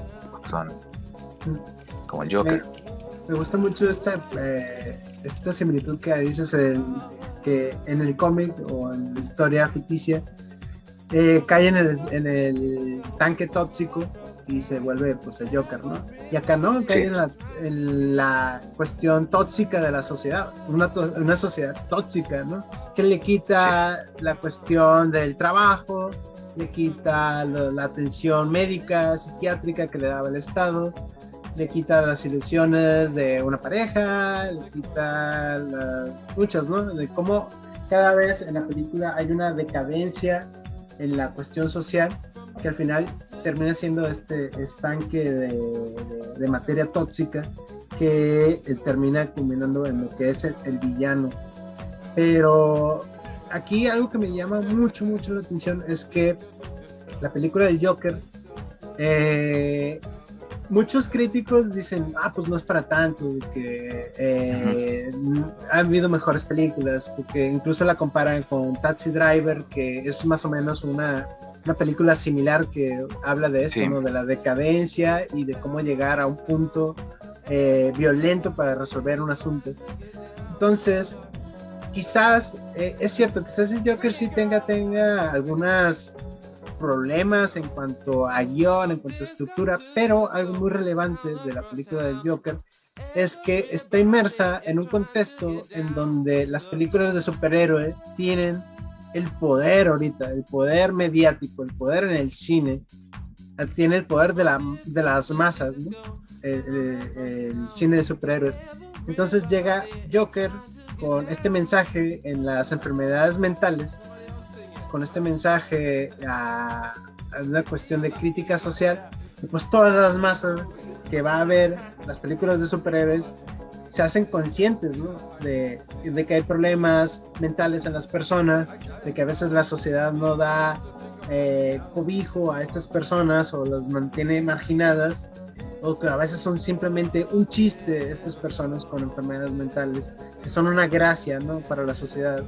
como el Joker. Me gusta mucho esta similitud que dices, que en el cómic o en la historia ficticia cae en el tanque tóxico y se vuelve pues el Joker, ¿no? Y acá no, cae en la cuestión tóxica de la sociedad, una sociedad tóxica, ¿no? Que le quita la cuestión del trabajo, le quita la atención médica, psiquiátrica que le daba el Estado, le quita las ilusiones de una pareja, le quita muchas, ¿no? De cómo cada vez en la película hay una decadencia en la cuestión social, que al final termina siendo este estanque de materia tóxica que termina culminando en lo que es el villano. Pero aquí algo que me llama mucho la atención es que la película del Joker, muchos críticos dicen, pues no es para tanto, que ha habido mejores películas, porque incluso la comparan con Taxi Driver, que es más o menos una película similar que habla de eso, ¿no? De la decadencia y de cómo llegar a un punto violento para resolver un asunto. Entonces, quizás, es cierto, quizás el Joker sí tenga algunas problemas en cuanto a guión, en cuanto a estructura, pero algo muy relevante de la película del Joker es que está inmersa en un contexto en donde las películas de superhéroe tienen el poder ahorita, el poder mediático, el poder en el cine, tiene el poder de las masas, ¿no? El cine de superhéroes. Entonces llega Joker con este mensaje en las enfermedades mentales, con este mensaje a una cuestión de crítica social, y pues todas las masas que va a ver las películas de superhéroes se hacen conscientes, ¿no? de que hay problemas mentales en las personas, de que a veces la sociedad no da cobijo a estas personas o las mantiene marginadas, o que a veces son simplemente un chiste estas personas con enfermedades mentales, que son una gracia, ¿no? para la sociedad.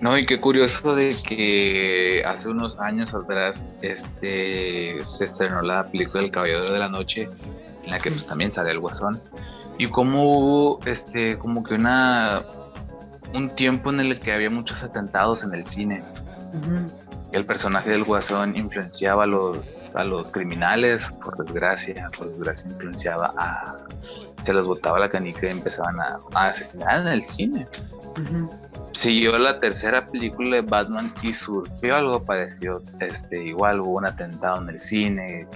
No, y qué curioso de que hace unos años atrás se estrenó la película El Caballero de la Noche, en la que pues también sale el Guasón, y como hubo como que un tiempo en el que había muchos atentados en el cine. El personaje del Guasón influenciaba a los criminales, por desgracia influenciaba se les botaba la canica y empezaban a asesinar en el cine. Siguió la tercera película de Batman y surgió algo parecido. Igual hubo un atentado en el cine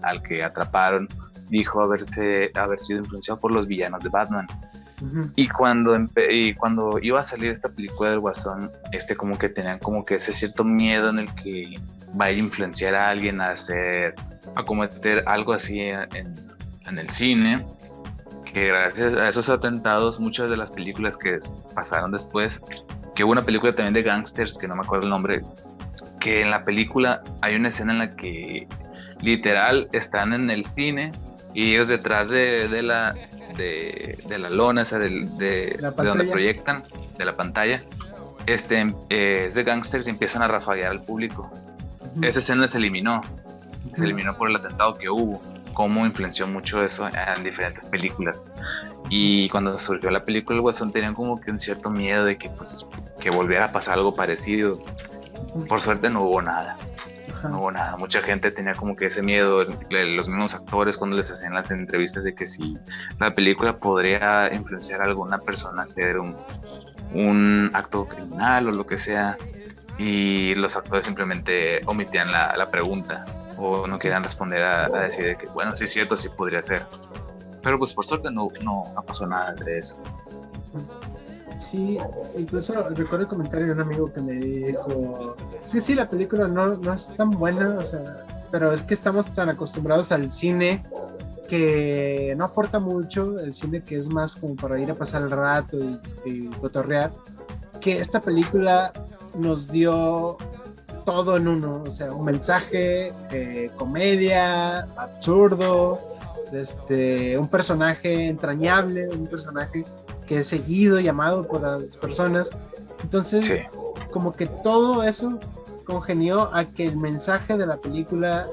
al que atraparon, dijo haber sido influenciado por los villanos de Batman. Y cuando iba a salir esta película del Guasón, como que tenían como que ese cierto miedo en el que vaya a influenciar a alguien a cometer algo así en el cine, que gracias a esos atentados muchas de las películas que pasaron después, que hubo una película también de gangsters que no me acuerdo el nombre, que en la película hay una escena en la que literal están en el cine y ellos detrás de la lona, o sea, de donde proyectan, de la pantalla, es de gangsters y empiezan a rafaguear al público. Esa escena se eliminó por el atentado que hubo. Cómo influenció mucho eso en diferentes películas. Y cuando surgió la película El Guasón tenían como que un cierto miedo de que volviera a pasar algo parecido. Por suerte no hubo nada. Mucha gente tenía como que ese miedo, los mismos actores cuando les hacían las entrevistas, de que si la película podría influenciar a alguna persona a hacer un acto criminal o lo que sea, y los actores simplemente omitían la pregunta o no querían responder a decir que bueno, sí es cierto, sí podría ser, pero pues por suerte no pasó nada de eso. Sí, incluso recuerdo el comentario de un amigo que me dijo, sí, la película no es tan buena, o sea, pero es que estamos tan acostumbrados al cine que no aporta mucho, el cine que es más como para ir a pasar el rato y cotorrear, que esta película nos dio todo en uno, o sea, un mensaje, comedia, absurdo, un personaje entrañable, un personaje que es seguido, llamado por las personas. Entonces, sí, como que todo eso congenió a que el mensaje de la película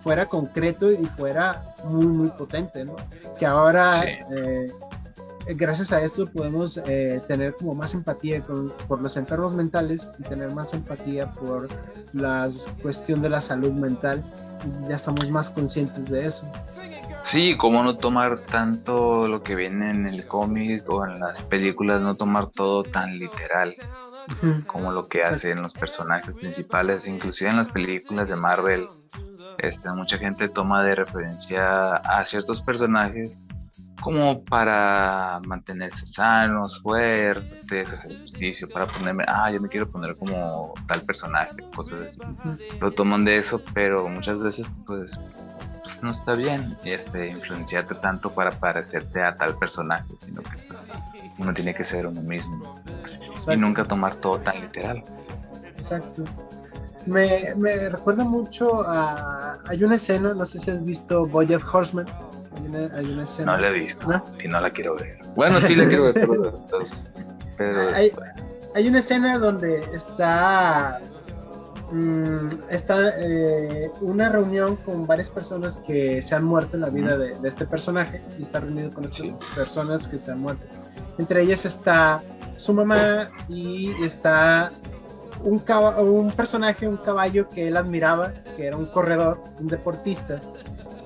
fuera concreto y fuera muy, muy potente, ¿no? Que ahora, sí, gracias a eso podemos tener como más empatía por los enfermos mentales y tener más empatía por la cuestión de la salud mental. Ya estamos más conscientes de eso. Sí, cómo no tomar tanto lo que viene en el cómic o en las películas, no tomar todo tan literal como lo que hacen los personajes principales. Inclusive en las películas de Marvel, mucha gente toma de referencia a ciertos personajes como para mantenerse sanos, fuertes, hacer ejercicio, para ponerme, yo me quiero poner como tal personaje, cosas así. Lo toman de eso, pero muchas veces pues no está bien influenciarte tanto para parecerte a tal personaje, sino que pues, uno tiene que ser uno mismo. Exacto. Y nunca tomar todo tan literal. Exacto. Me recuerda mucho hay una escena, no sé si has visto BoJack Horseman. Hay una escena. No la he visto, ¿no? Y no la quiero ver. Bueno, sí la quiero ver, pero hay una escena donde está una reunión con varias personas que se han muerto en la vida de este personaje, y está reunido con estas personas que se han muerto. Entre ellas está su mamá y está un personaje, un caballo que él admiraba, que era un corredor, un deportista,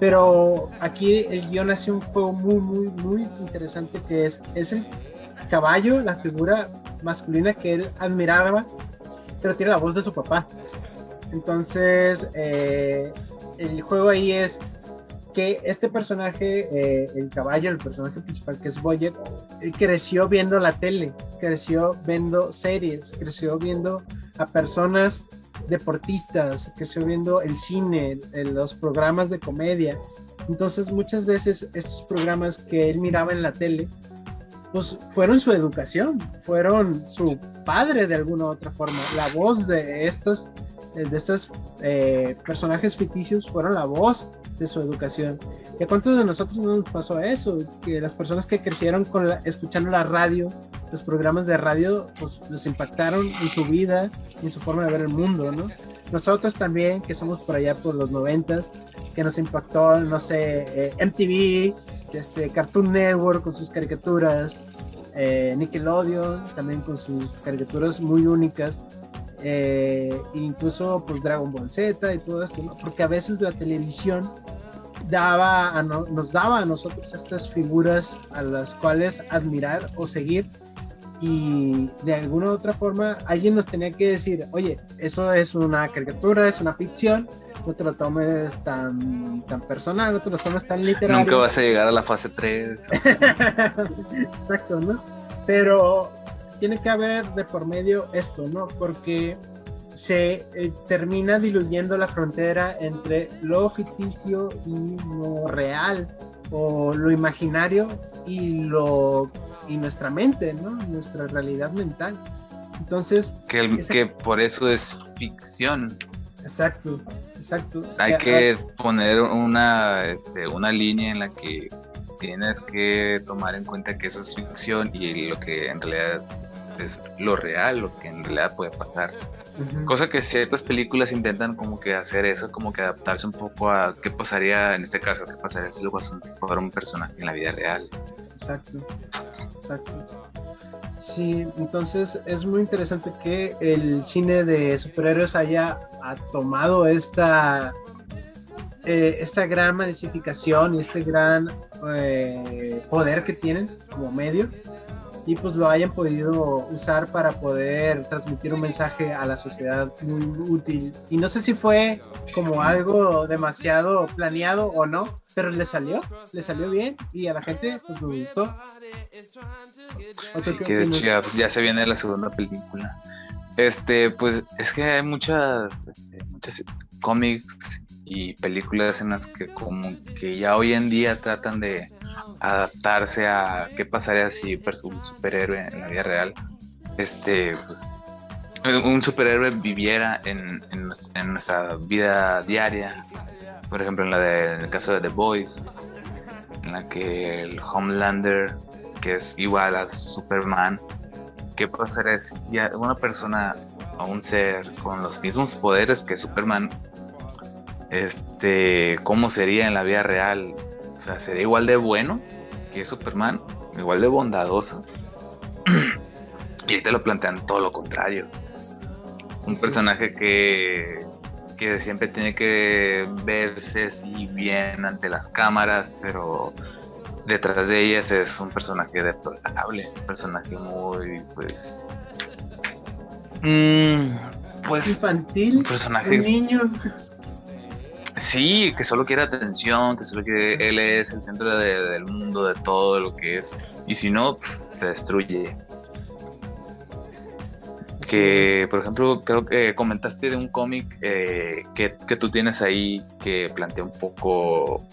Pero aquí el guión hace un juego muy interesante, que es el caballo, la figura masculina que él admiraba, pero tiene la voz de su papá. Entonces el juego ahí es que este personaje, el caballo, el personaje principal, que es Boyet, creció viendo la tele, creció viendo series, creció viendo a personas deportistas, creció viendo el cine, los programas de comedia. Entonces muchas veces estos programas que él miraba en la tele pues fueron su educación, fueron su padre de alguna u otra forma. La voz de estos personajes ficticios fueron la voz de su educación. ¿Y a cuántos de nosotros no nos pasó eso? Que las personas que crecieron escuchando la radio, los programas de radio, pues les impactaron en su vida y en su forma de ver el mundo, ¿no? Nosotros también, que somos por allá por los 90s, que nos impactó, no sé, MTV, Cartoon Network con sus caricaturas, Nickelodeon también con sus caricaturas muy únicas, incluso pues Dragon Ball Z y todo esto, ¿no? Porque a veces la televisión nos daba a nosotros estas figuras a las cuales admirar o seguir, y de alguna u otra forma alguien nos tenía que decir, oye, eso es una caricatura, es una ficción, no te lo tomes tan personal, no te lo tomes tan literario. Nunca vas a llegar a la fase 3. Exacto, ¿no? Pero tiene que haber de por medio esto, ¿no? Porque se termina diluyendo la frontera entre lo ficticio y lo real, o lo imaginario y nuestra mente, ¿no? Nuestra realidad mental. Entonces... Que por eso es ficción. Exacto. Hay que poner una línea en la que tienes que tomar en cuenta que eso es ficción y lo que en realidad es lo real, lo que en realidad puede pasar. Uh-huh. Cosa que ciertas películas intentan como que hacer eso, como que adaptarse un poco a qué pasaría en este caso, qué pasaría si luego fuera un personaje en la vida real. Exacto. Sí, entonces es muy interesante que el cine de superhéroes haya tomado esta gran masificación y este gran poder que tienen como medio, y pues lo hayan podido usar para poder transmitir un mensaje a la sociedad muy útil. Y no sé si fue como algo demasiado planeado o no, pero le salió bien y a la gente pues nos gustó. Sí, que de hecho ya se viene la segunda película. Pues es que hay muchas cómics y películas en las que como que ya hoy en día tratan de adaptarse a qué pasaría si un superhéroe en la vida real, pues un superhéroe viviera en nuestra vida diaria. Por ejemplo, en el caso de The Boys, en la que el Homelander, que es igual a Superman, ¿qué pasaría si una persona o un ser con los mismos poderes que Superman, cómo sería en la vida real? O sea, ¿sería igual de bueno que Superman? ¿Igual de bondadoso? Y ahí te lo plantean todo lo contrario. Un personaje que siempre tiene que verse así bien ante las cámaras, pero detrás de ellas es un personaje deplorable, un personaje muy, pues infantil, un personaje, un niño. Sí, que solo quiere atención, que solo quiere, él es el centro del mundo, de todo lo que es, y si no, te destruye. Que, por ejemplo, creo que comentaste de un cómic que tú tienes ahí que plantea un poco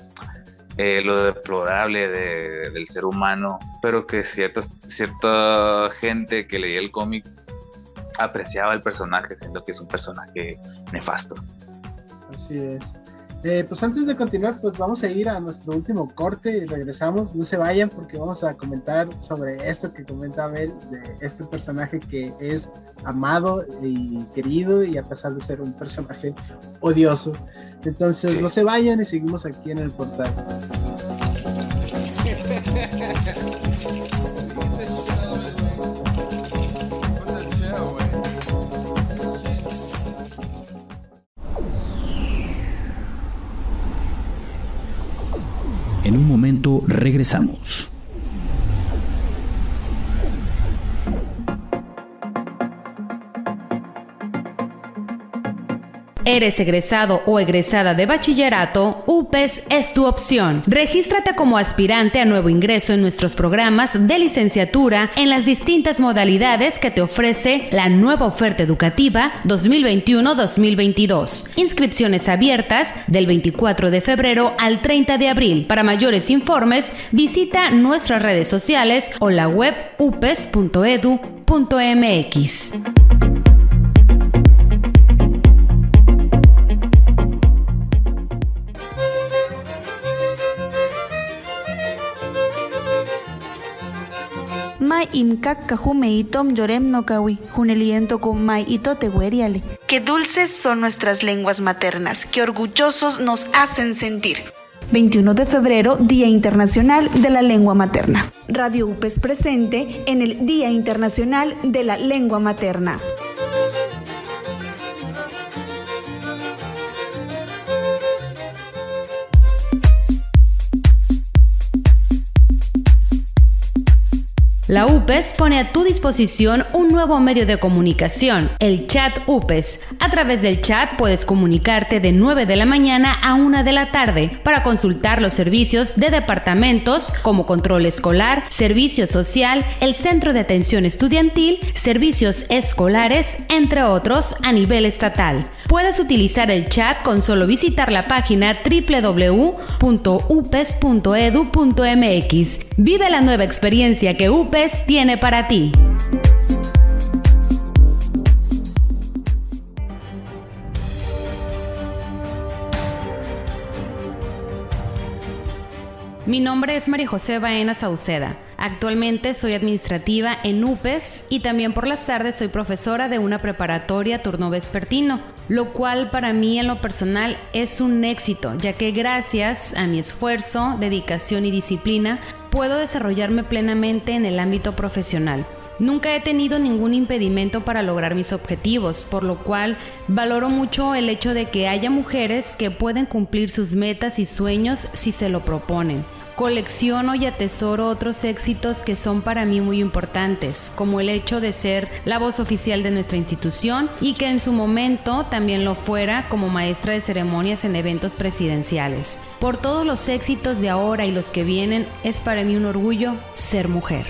lo deplorable del ser humano, pero que cierta gente que leía el cómic apreciaba el personaje, siendo que es un personaje nefasto. Así es. Pues antes de continuar, pues vamos a ir a nuestro último corte y regresamos. No se vayan porque vamos a comentar sobre esto que comenta Abel, de este personaje que es amado y querido, y a pesar de ser un personaje odioso. Entonces sí, no se vayan y seguimos aquí en el portal. En un momento regresamos. ¿Eres egresado o egresada de bachillerato? UPES es tu opción. Regístrate como aspirante a nuevo ingreso en nuestros programas de licenciatura en las distintas modalidades que te ofrece la nueva oferta educativa 2021-2022. Inscripciones abiertas del 24 de febrero al 30 de abril. Para mayores informes, visita nuestras redes sociales o la web upes.edu.mx. Mai imkak kajume itom llorem no kawi, juneliento con mai itote gueriale. Qué dulces son nuestras lenguas maternas, qué orgullosos nos hacen sentir. 21 de febrero, Día Internacional de la Lengua Materna. Radio UPES presente en el Día Internacional de la Lengua Materna. La UPES pone a tu disposición un nuevo medio de comunicación, el chat UPES. A través del chat puedes comunicarte de 9 de la mañana a 1 de la tarde para consultar los servicios de departamentos como control escolar, servicio social, el centro de atención estudiantil, servicios escolares, entre otros, a nivel estatal. Puedes utilizar el chat con solo visitar la página www.upes.edu.mx. Vive la nueva experiencia que UPES tiene para ti. Mi nombre es María José Baena Sauceda. Actualmente soy administrativa en UPES y también por las tardes soy profesora de una preparatoria turno vespertino, lo cual para mí en lo personal es un éxito, ya que gracias a mi esfuerzo, dedicación y disciplina puedo desarrollarme plenamente en el ámbito profesional. Nunca he tenido ningún impedimento para lograr mis objetivos, por lo cual valoro mucho el hecho de que haya mujeres que pueden cumplir sus metas y sueños si se lo proponen. Colecciono y atesoro otros éxitos que son para mí muy importantes, como el hecho de ser la voz oficial de nuestra institución y que en su momento también lo fuera como maestra de ceremonias en eventos presidenciales. Por todos los éxitos de ahora y los que vienen, es para mí un orgullo ser mujer.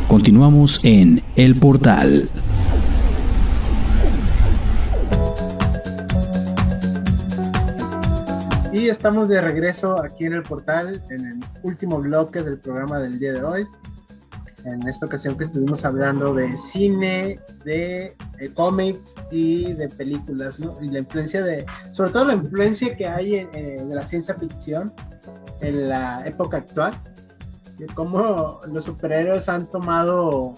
Continuamos en El Portal. Y estamos de regreso aquí en El Portal, en el último bloque del programa del día de hoy. En esta ocasión que estuvimos hablando de cine, de cómics y de películas, ¿no? Y la influencia sobre todo la influencia que hay de la ciencia ficción en la época actual. De cómo los superhéroes han tomado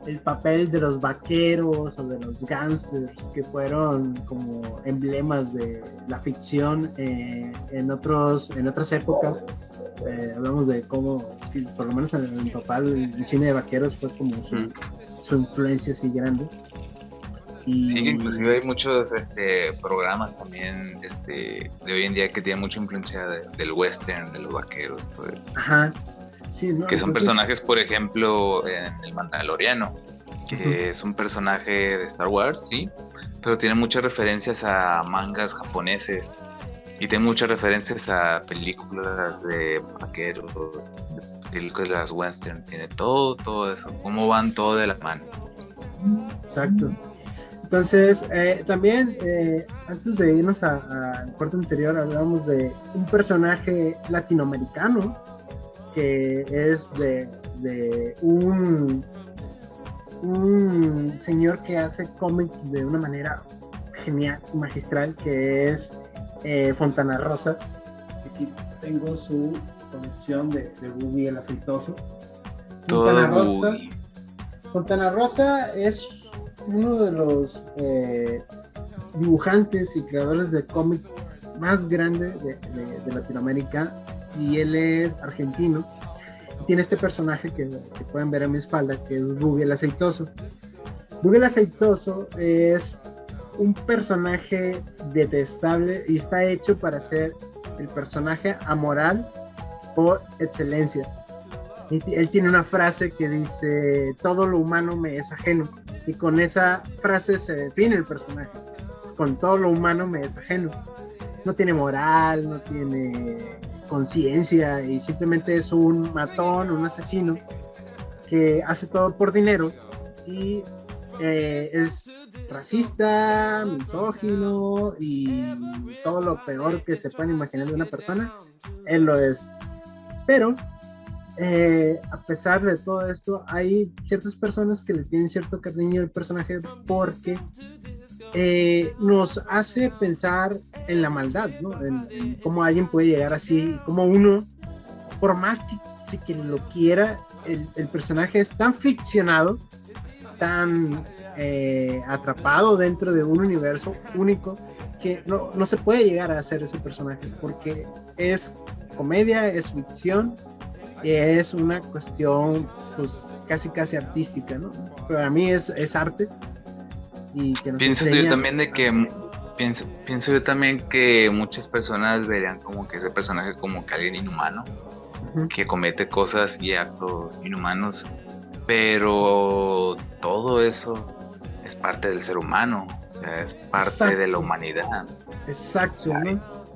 el papel de los vaqueros o de los gángsters, que fueron como emblemas de la ficción en otras épocas. Hablamos de cómo, por lo menos en mi papá, el cine de vaqueros fue como su influencia así grande. Y... sí, inclusive hay muchos programas también de hoy en día que tienen mucha influencia del western, de los vaqueros, todo eso. Ajá. Sí, ¿no? Que son personajes, por ejemplo, en el Mandaloriano, que es un personaje de Star Wars, sí, pero tiene muchas referencias a mangas japoneses y tiene muchas referencias a películas de vaqueros, de películas western, tiene todo eso, cómo van todo de la mano. Exacto. Entonces, también, antes de irnos al corte anterior, hablamos de un personaje latinoamericano que es de un señor que hace cómics de una manera genial, magistral, que es Fontana Rosa. Aquí tengo su colección de Boogie el Aceitoso. Fontana Rosa es uno de los dibujantes y creadores de cómics más grandes de Latinoamérica, y él es argentino. Tiene este personaje que pueden ver a mi espalda, que es Boogie el Aceitoso. Buggy el Aceitoso es un personaje detestable y está hecho para ser el personaje amoral por excelencia. Él tiene una frase que dice: todo lo humano me es ajeno, y con esa frase se define el personaje. Con todo lo humano me es ajeno. No tiene moral, no tiene conciencia, y simplemente es un matón, un asesino que hace todo por dinero, y es racista, misógino y todo lo peor que se pueden imaginar de una persona. Él lo es. Pero a pesar de todo esto, hay ciertas personas que le tienen cierto cariño al personaje porque nos hace pensar en la maldad, ¿no? En cómo alguien puede llegar así, cómo uno, por más que lo quiera, el personaje es tan ficcionado, tan atrapado dentro de un universo único, que no se puede llegar a hacer ese personaje, porque es comedia, es ficción, es una cuestión pues casi artística, ¿no? Para mí es arte. Y que pienso yo también que muchas personas verían como que ese personaje como que alguien inhumano, que comete cosas y actos inhumanos, pero todo eso es parte del ser humano, o sea, es parte de la humanidad. Exacto. O sea,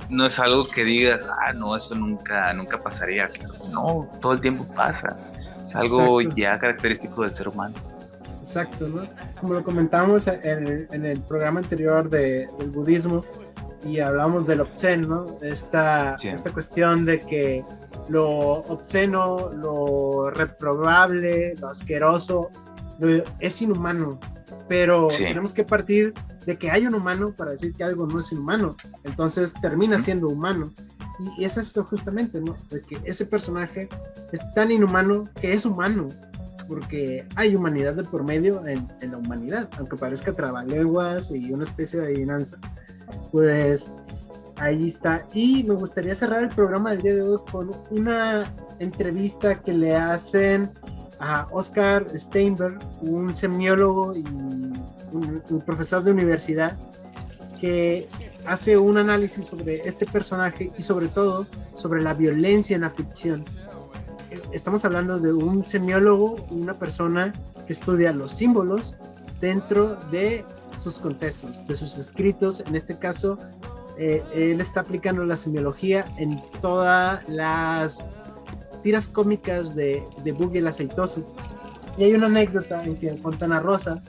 no es algo que digas, no, eso nunca pasaría. No, todo el tiempo pasa. Es algo ya característico del ser humano. Exacto, ¿no? Como lo comentamos en el programa anterior del budismo, y hablamos del obsceno, ¿no? Esta cuestión de que lo obsceno, lo reprobable, lo asqueroso, es inhumano, pero tenemos que partir de que hay un humano para decir que algo no es inhumano, entonces termina siendo humano, y es esto justamente, ¿no? De que ese personaje es tan inhumano que es humano, porque hay humanidad de por medio en la humanidad, aunque parezca trabalenguas y una especie de adivinanza, pues ahí está. Y me gustaría cerrar el programa del día de hoy con una entrevista que le hacen a Oscar Steinberg, un semiólogo y un profesor de universidad, que hace un análisis sobre este personaje y sobre todo sobre la violencia en la ficción. Estamos hablando de un semiólogo, una persona que estudia los símbolos dentro de sus contextos, de sus escritos. En este caso, él está aplicando la semiología en todas las tiras cómicas de Buggy el Aceitoso. Y hay una anécdota en que en Fontana Rosa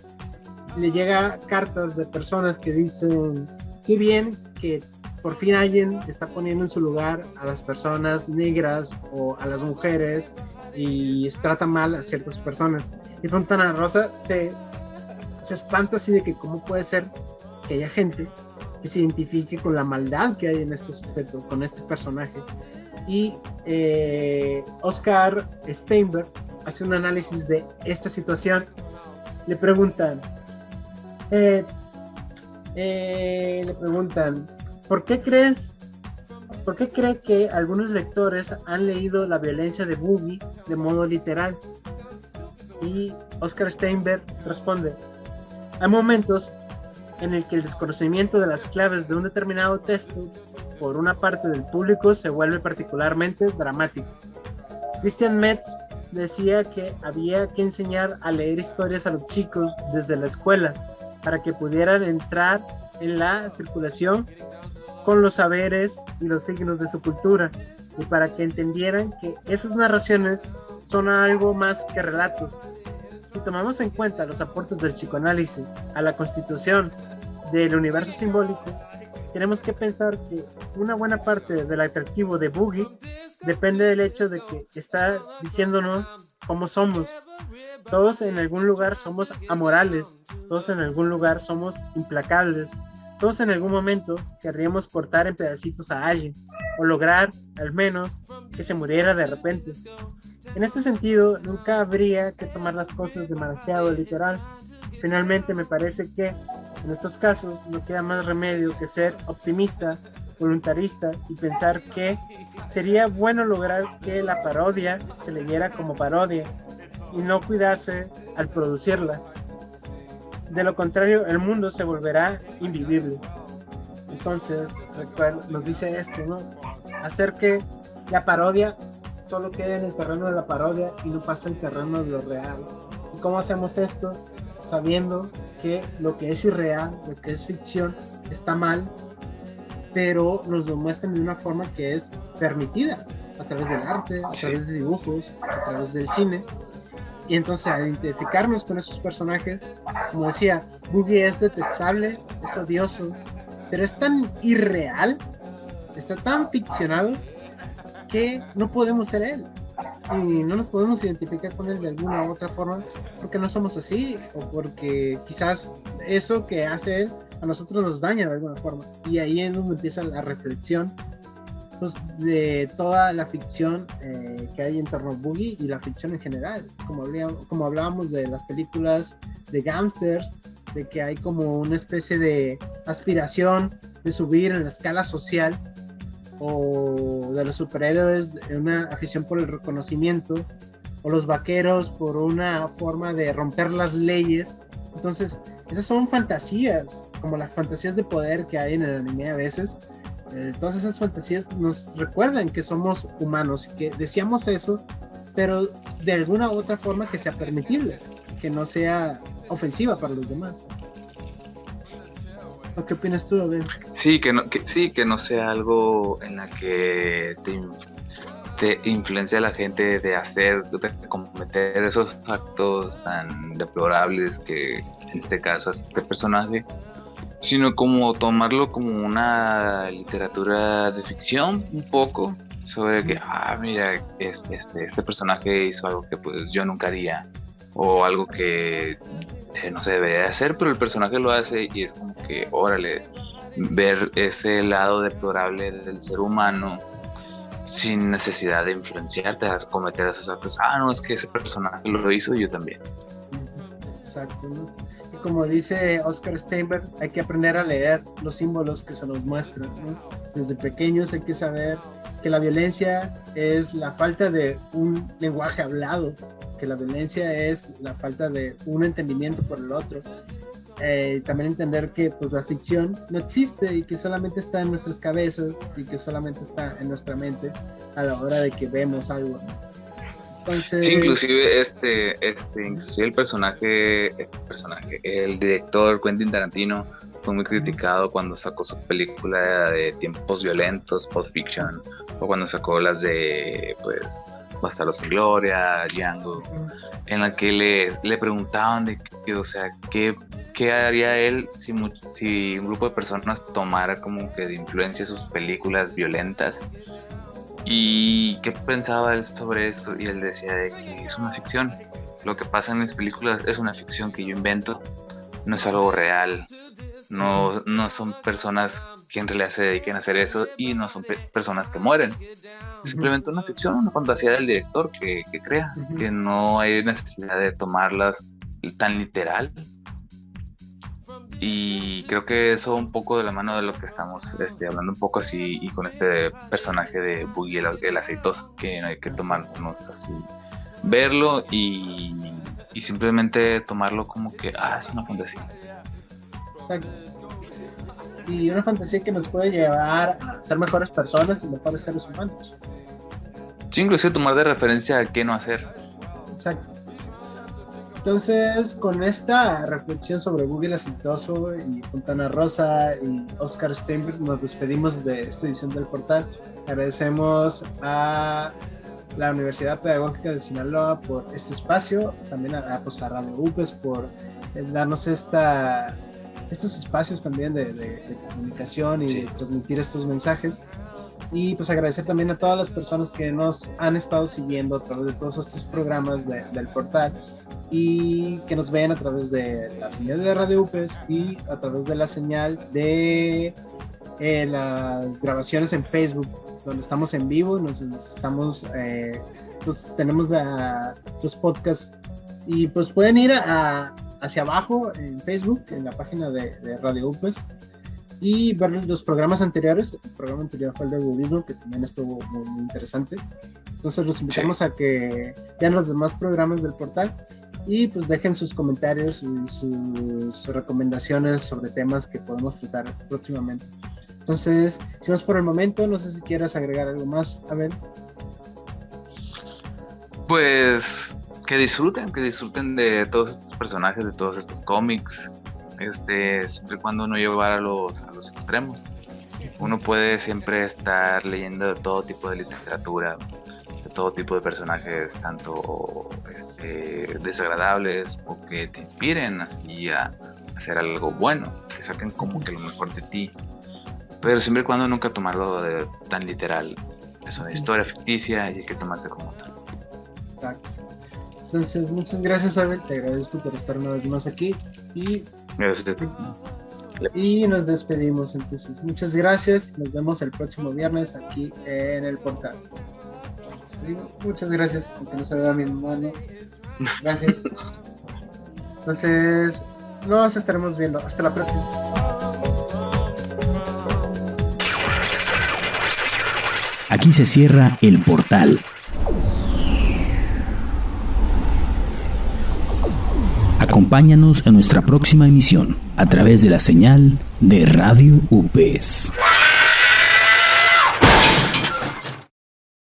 le llega cartas de personas que dicen: qué bien que por fin alguien está poniendo en su lugar a las personas negras o a las mujeres y trata mal a ciertas personas. Y Fontana Rosa se espanta así de que cómo puede ser que haya gente que se identifique con la maldad que hay en este sujeto, con este personaje. Y Oscar Steinberg hace un análisis de esta situación. Le preguntan, ¿por qué cree que algunos lectores han leído la violencia de Buggy de modo literal? Y Oscar Steinberg responde: hay momentos en el que el desconocimiento de las claves de un determinado texto por una parte del público se vuelve particularmente dramático. Christian Metz decía que había que enseñar a leer historias a los chicos desde la escuela para que pudieran entrar en la circulación con los saberes y los signos de su cultura, y para que entendieran que esas narraciones son algo más que relatos. Si tomamos en cuenta los aportes del psicoanálisis a la constitución del universo simbólico, tenemos que pensar que una buena parte del atractivo de Buggy depende del hecho de que está diciéndonos cómo somos. Todos en algún lugar somos amorales, todos en algún lugar somos implacables, todos en algún momento querríamos cortar en pedacitos a alguien, o lograr, al menos, que se muriera de repente. En este sentido, nunca habría que tomar las cosas demasiado literal. Finalmente, me parece que en estos casos no queda más remedio que ser optimista, voluntarista y pensar que sería bueno lograr que la parodia se leyera como parodia y no cuidarse al producirla. De lo contrario, el mundo se volverá invivible. Entonces, nos dice esto, ¿no? Hacer que la parodia solo quede en el terreno de la parodia y no pase al terreno de lo real. ¿Y cómo hacemos esto? Sabiendo que lo que es irreal, lo que es ficción, está mal, pero nos lo muestran de una forma que es permitida, a través del arte, a través de dibujos, a través del cine. Y entonces, al identificarnos con esos personajes, como decía, Boogie es detestable, es odioso, pero es tan irreal, está tan ficcionado, que no podemos ser él. Y no nos podemos identificar con él de alguna u otra forma, porque no somos así, o porque quizás eso que hace él a nosotros nos daña de alguna forma. Y ahí es donde empieza la reflexión, pues, de toda la ficción que hay en torno a Boogie y la ficción en general, como hablábamos de las películas de gángsters, de que hay como una especie de aspiración de subir en la escala social, o de los superhéroes una afición por el reconocimiento, o los vaqueros por una forma de romper las leyes. Entonces esas son fantasías, como las fantasías de poder que hay en el anime a veces. Todas esas fantasías nos recuerdan que somos humanos y que deseamos eso, pero de alguna u otra forma que sea permitible, que no sea ofensiva para los demás. ¿O qué opinas tú, Abel? Sí, que no sea algo en la que te influencia a la gente de cometer esos actos tan deplorables que en este caso es este personaje, sino como tomarlo como una literatura de ficción un poco, sobre que, mira, este personaje hizo algo que pues yo nunca haría, o algo que no se debería hacer, pero el personaje lo hace, y es como que, órale, ver ese lado deplorable del ser humano sin necesidad de influenciarte a cometer esos actos. No, es que ese personaje lo hizo y yo también. Exacto, ¿no? Y como dice Oscar Steinberg, hay que aprender a leer los símbolos que se nos muestran, ¿no? Desde pequeños hay que saber que la violencia es la falta de un lenguaje hablado, que la violencia es la falta de un entendimiento por el otro. También entender que pues, la ficción no existe y que solamente está en nuestras cabezas y que solamente está en nuestra mente a la hora de que vemos algo. Entonces... Sí, inclusive inclusive el director Quentin Tarantino fue muy criticado cuando sacó su película de tiempos violentos, Pulp Fiction, o cuando sacó las de pues Bastardos sin Gloria, Django, en la que le preguntaban de que, o sea, ¿qué haría él si un grupo de personas tomara como que de influencia sus películas violentas? ¿Y qué pensaba él sobre eso? Y él decía de que es una ficción. Lo que pasa en mis películas es una ficción que yo invento, no es algo real. No son personas que en realidad se dediquen a hacer eso, y no son personas que mueren. Es simplemente una ficción, una fantasía del director que crea, que no hay necesidad de tomarlas tan literal. Y creo que eso un poco de la mano de lo que estamos hablando un poco así, y con este personaje de Boogie el aceitoso, que no hay que tomarnos así, verlo y simplemente tomarlo como que es una fantasía. Exacto. Y una fantasía que nos puede llevar a ser mejores personas y mejores seres humanos. Sí, inclusive tomar de referencia a qué no hacer. Exacto. Entonces, con esta reflexión sobre Boogie el aceitoso y Fontana Rosa y Oscar Steinberg, nos despedimos de esta edición del Portal. Agradecemos a la Universidad Pedagógica de Sinaloa por este espacio, también a Radio UPES por darnos estos espacios también de comunicación y de transmitir estos mensajes. Y pues agradecer también a todas las personas que nos han estado siguiendo a través de todos estos programas del portal, y que nos ven a través de la señal de Radio UPES y a través de la señal de las grabaciones en Facebook, donde estamos en vivo, pues tenemos los podcasts, y pues pueden ir hacia abajo en Facebook, en la página de Radio UPES, y ver los programas anteriores. El programa anterior fue el de budismo, que también estuvo muy interesante. Entonces los invitamos a que vean los demás programas del portal, y pues dejen sus comentarios y sus recomendaciones sobre temas que podemos tratar próximamente. Entonces, si no es por el momento, no sé si quieras agregar algo más, Abel. Pues que disfruten de todos estos personajes, de todos estos cómics, siempre y cuando no llevar a los extremos. Uno puede siempre estar leyendo de todo tipo de literatura, de todo tipo de personajes, tanto desagradables o que te inspiren así a hacer algo bueno, que saquen como que lo mejor de ti, pero siempre y cuando nunca tomarlo tan literal. Es una historia ficticia y hay que tomarse como tal. Exacto. Entonces, muchas gracias, Abel, te agradezco por estar una vez más aquí Gracias. Y nos despedimos. Entonces, muchas gracias, nos vemos el próximo viernes aquí en el portal. Muchas gracias, aunque no se vea mi mano. Gracias. Entonces, nos estaremos viendo. Hasta la próxima. Aquí se cierra el portal. Acompáñanos en nuestra próxima emisión a través de la señal de Radio UPES.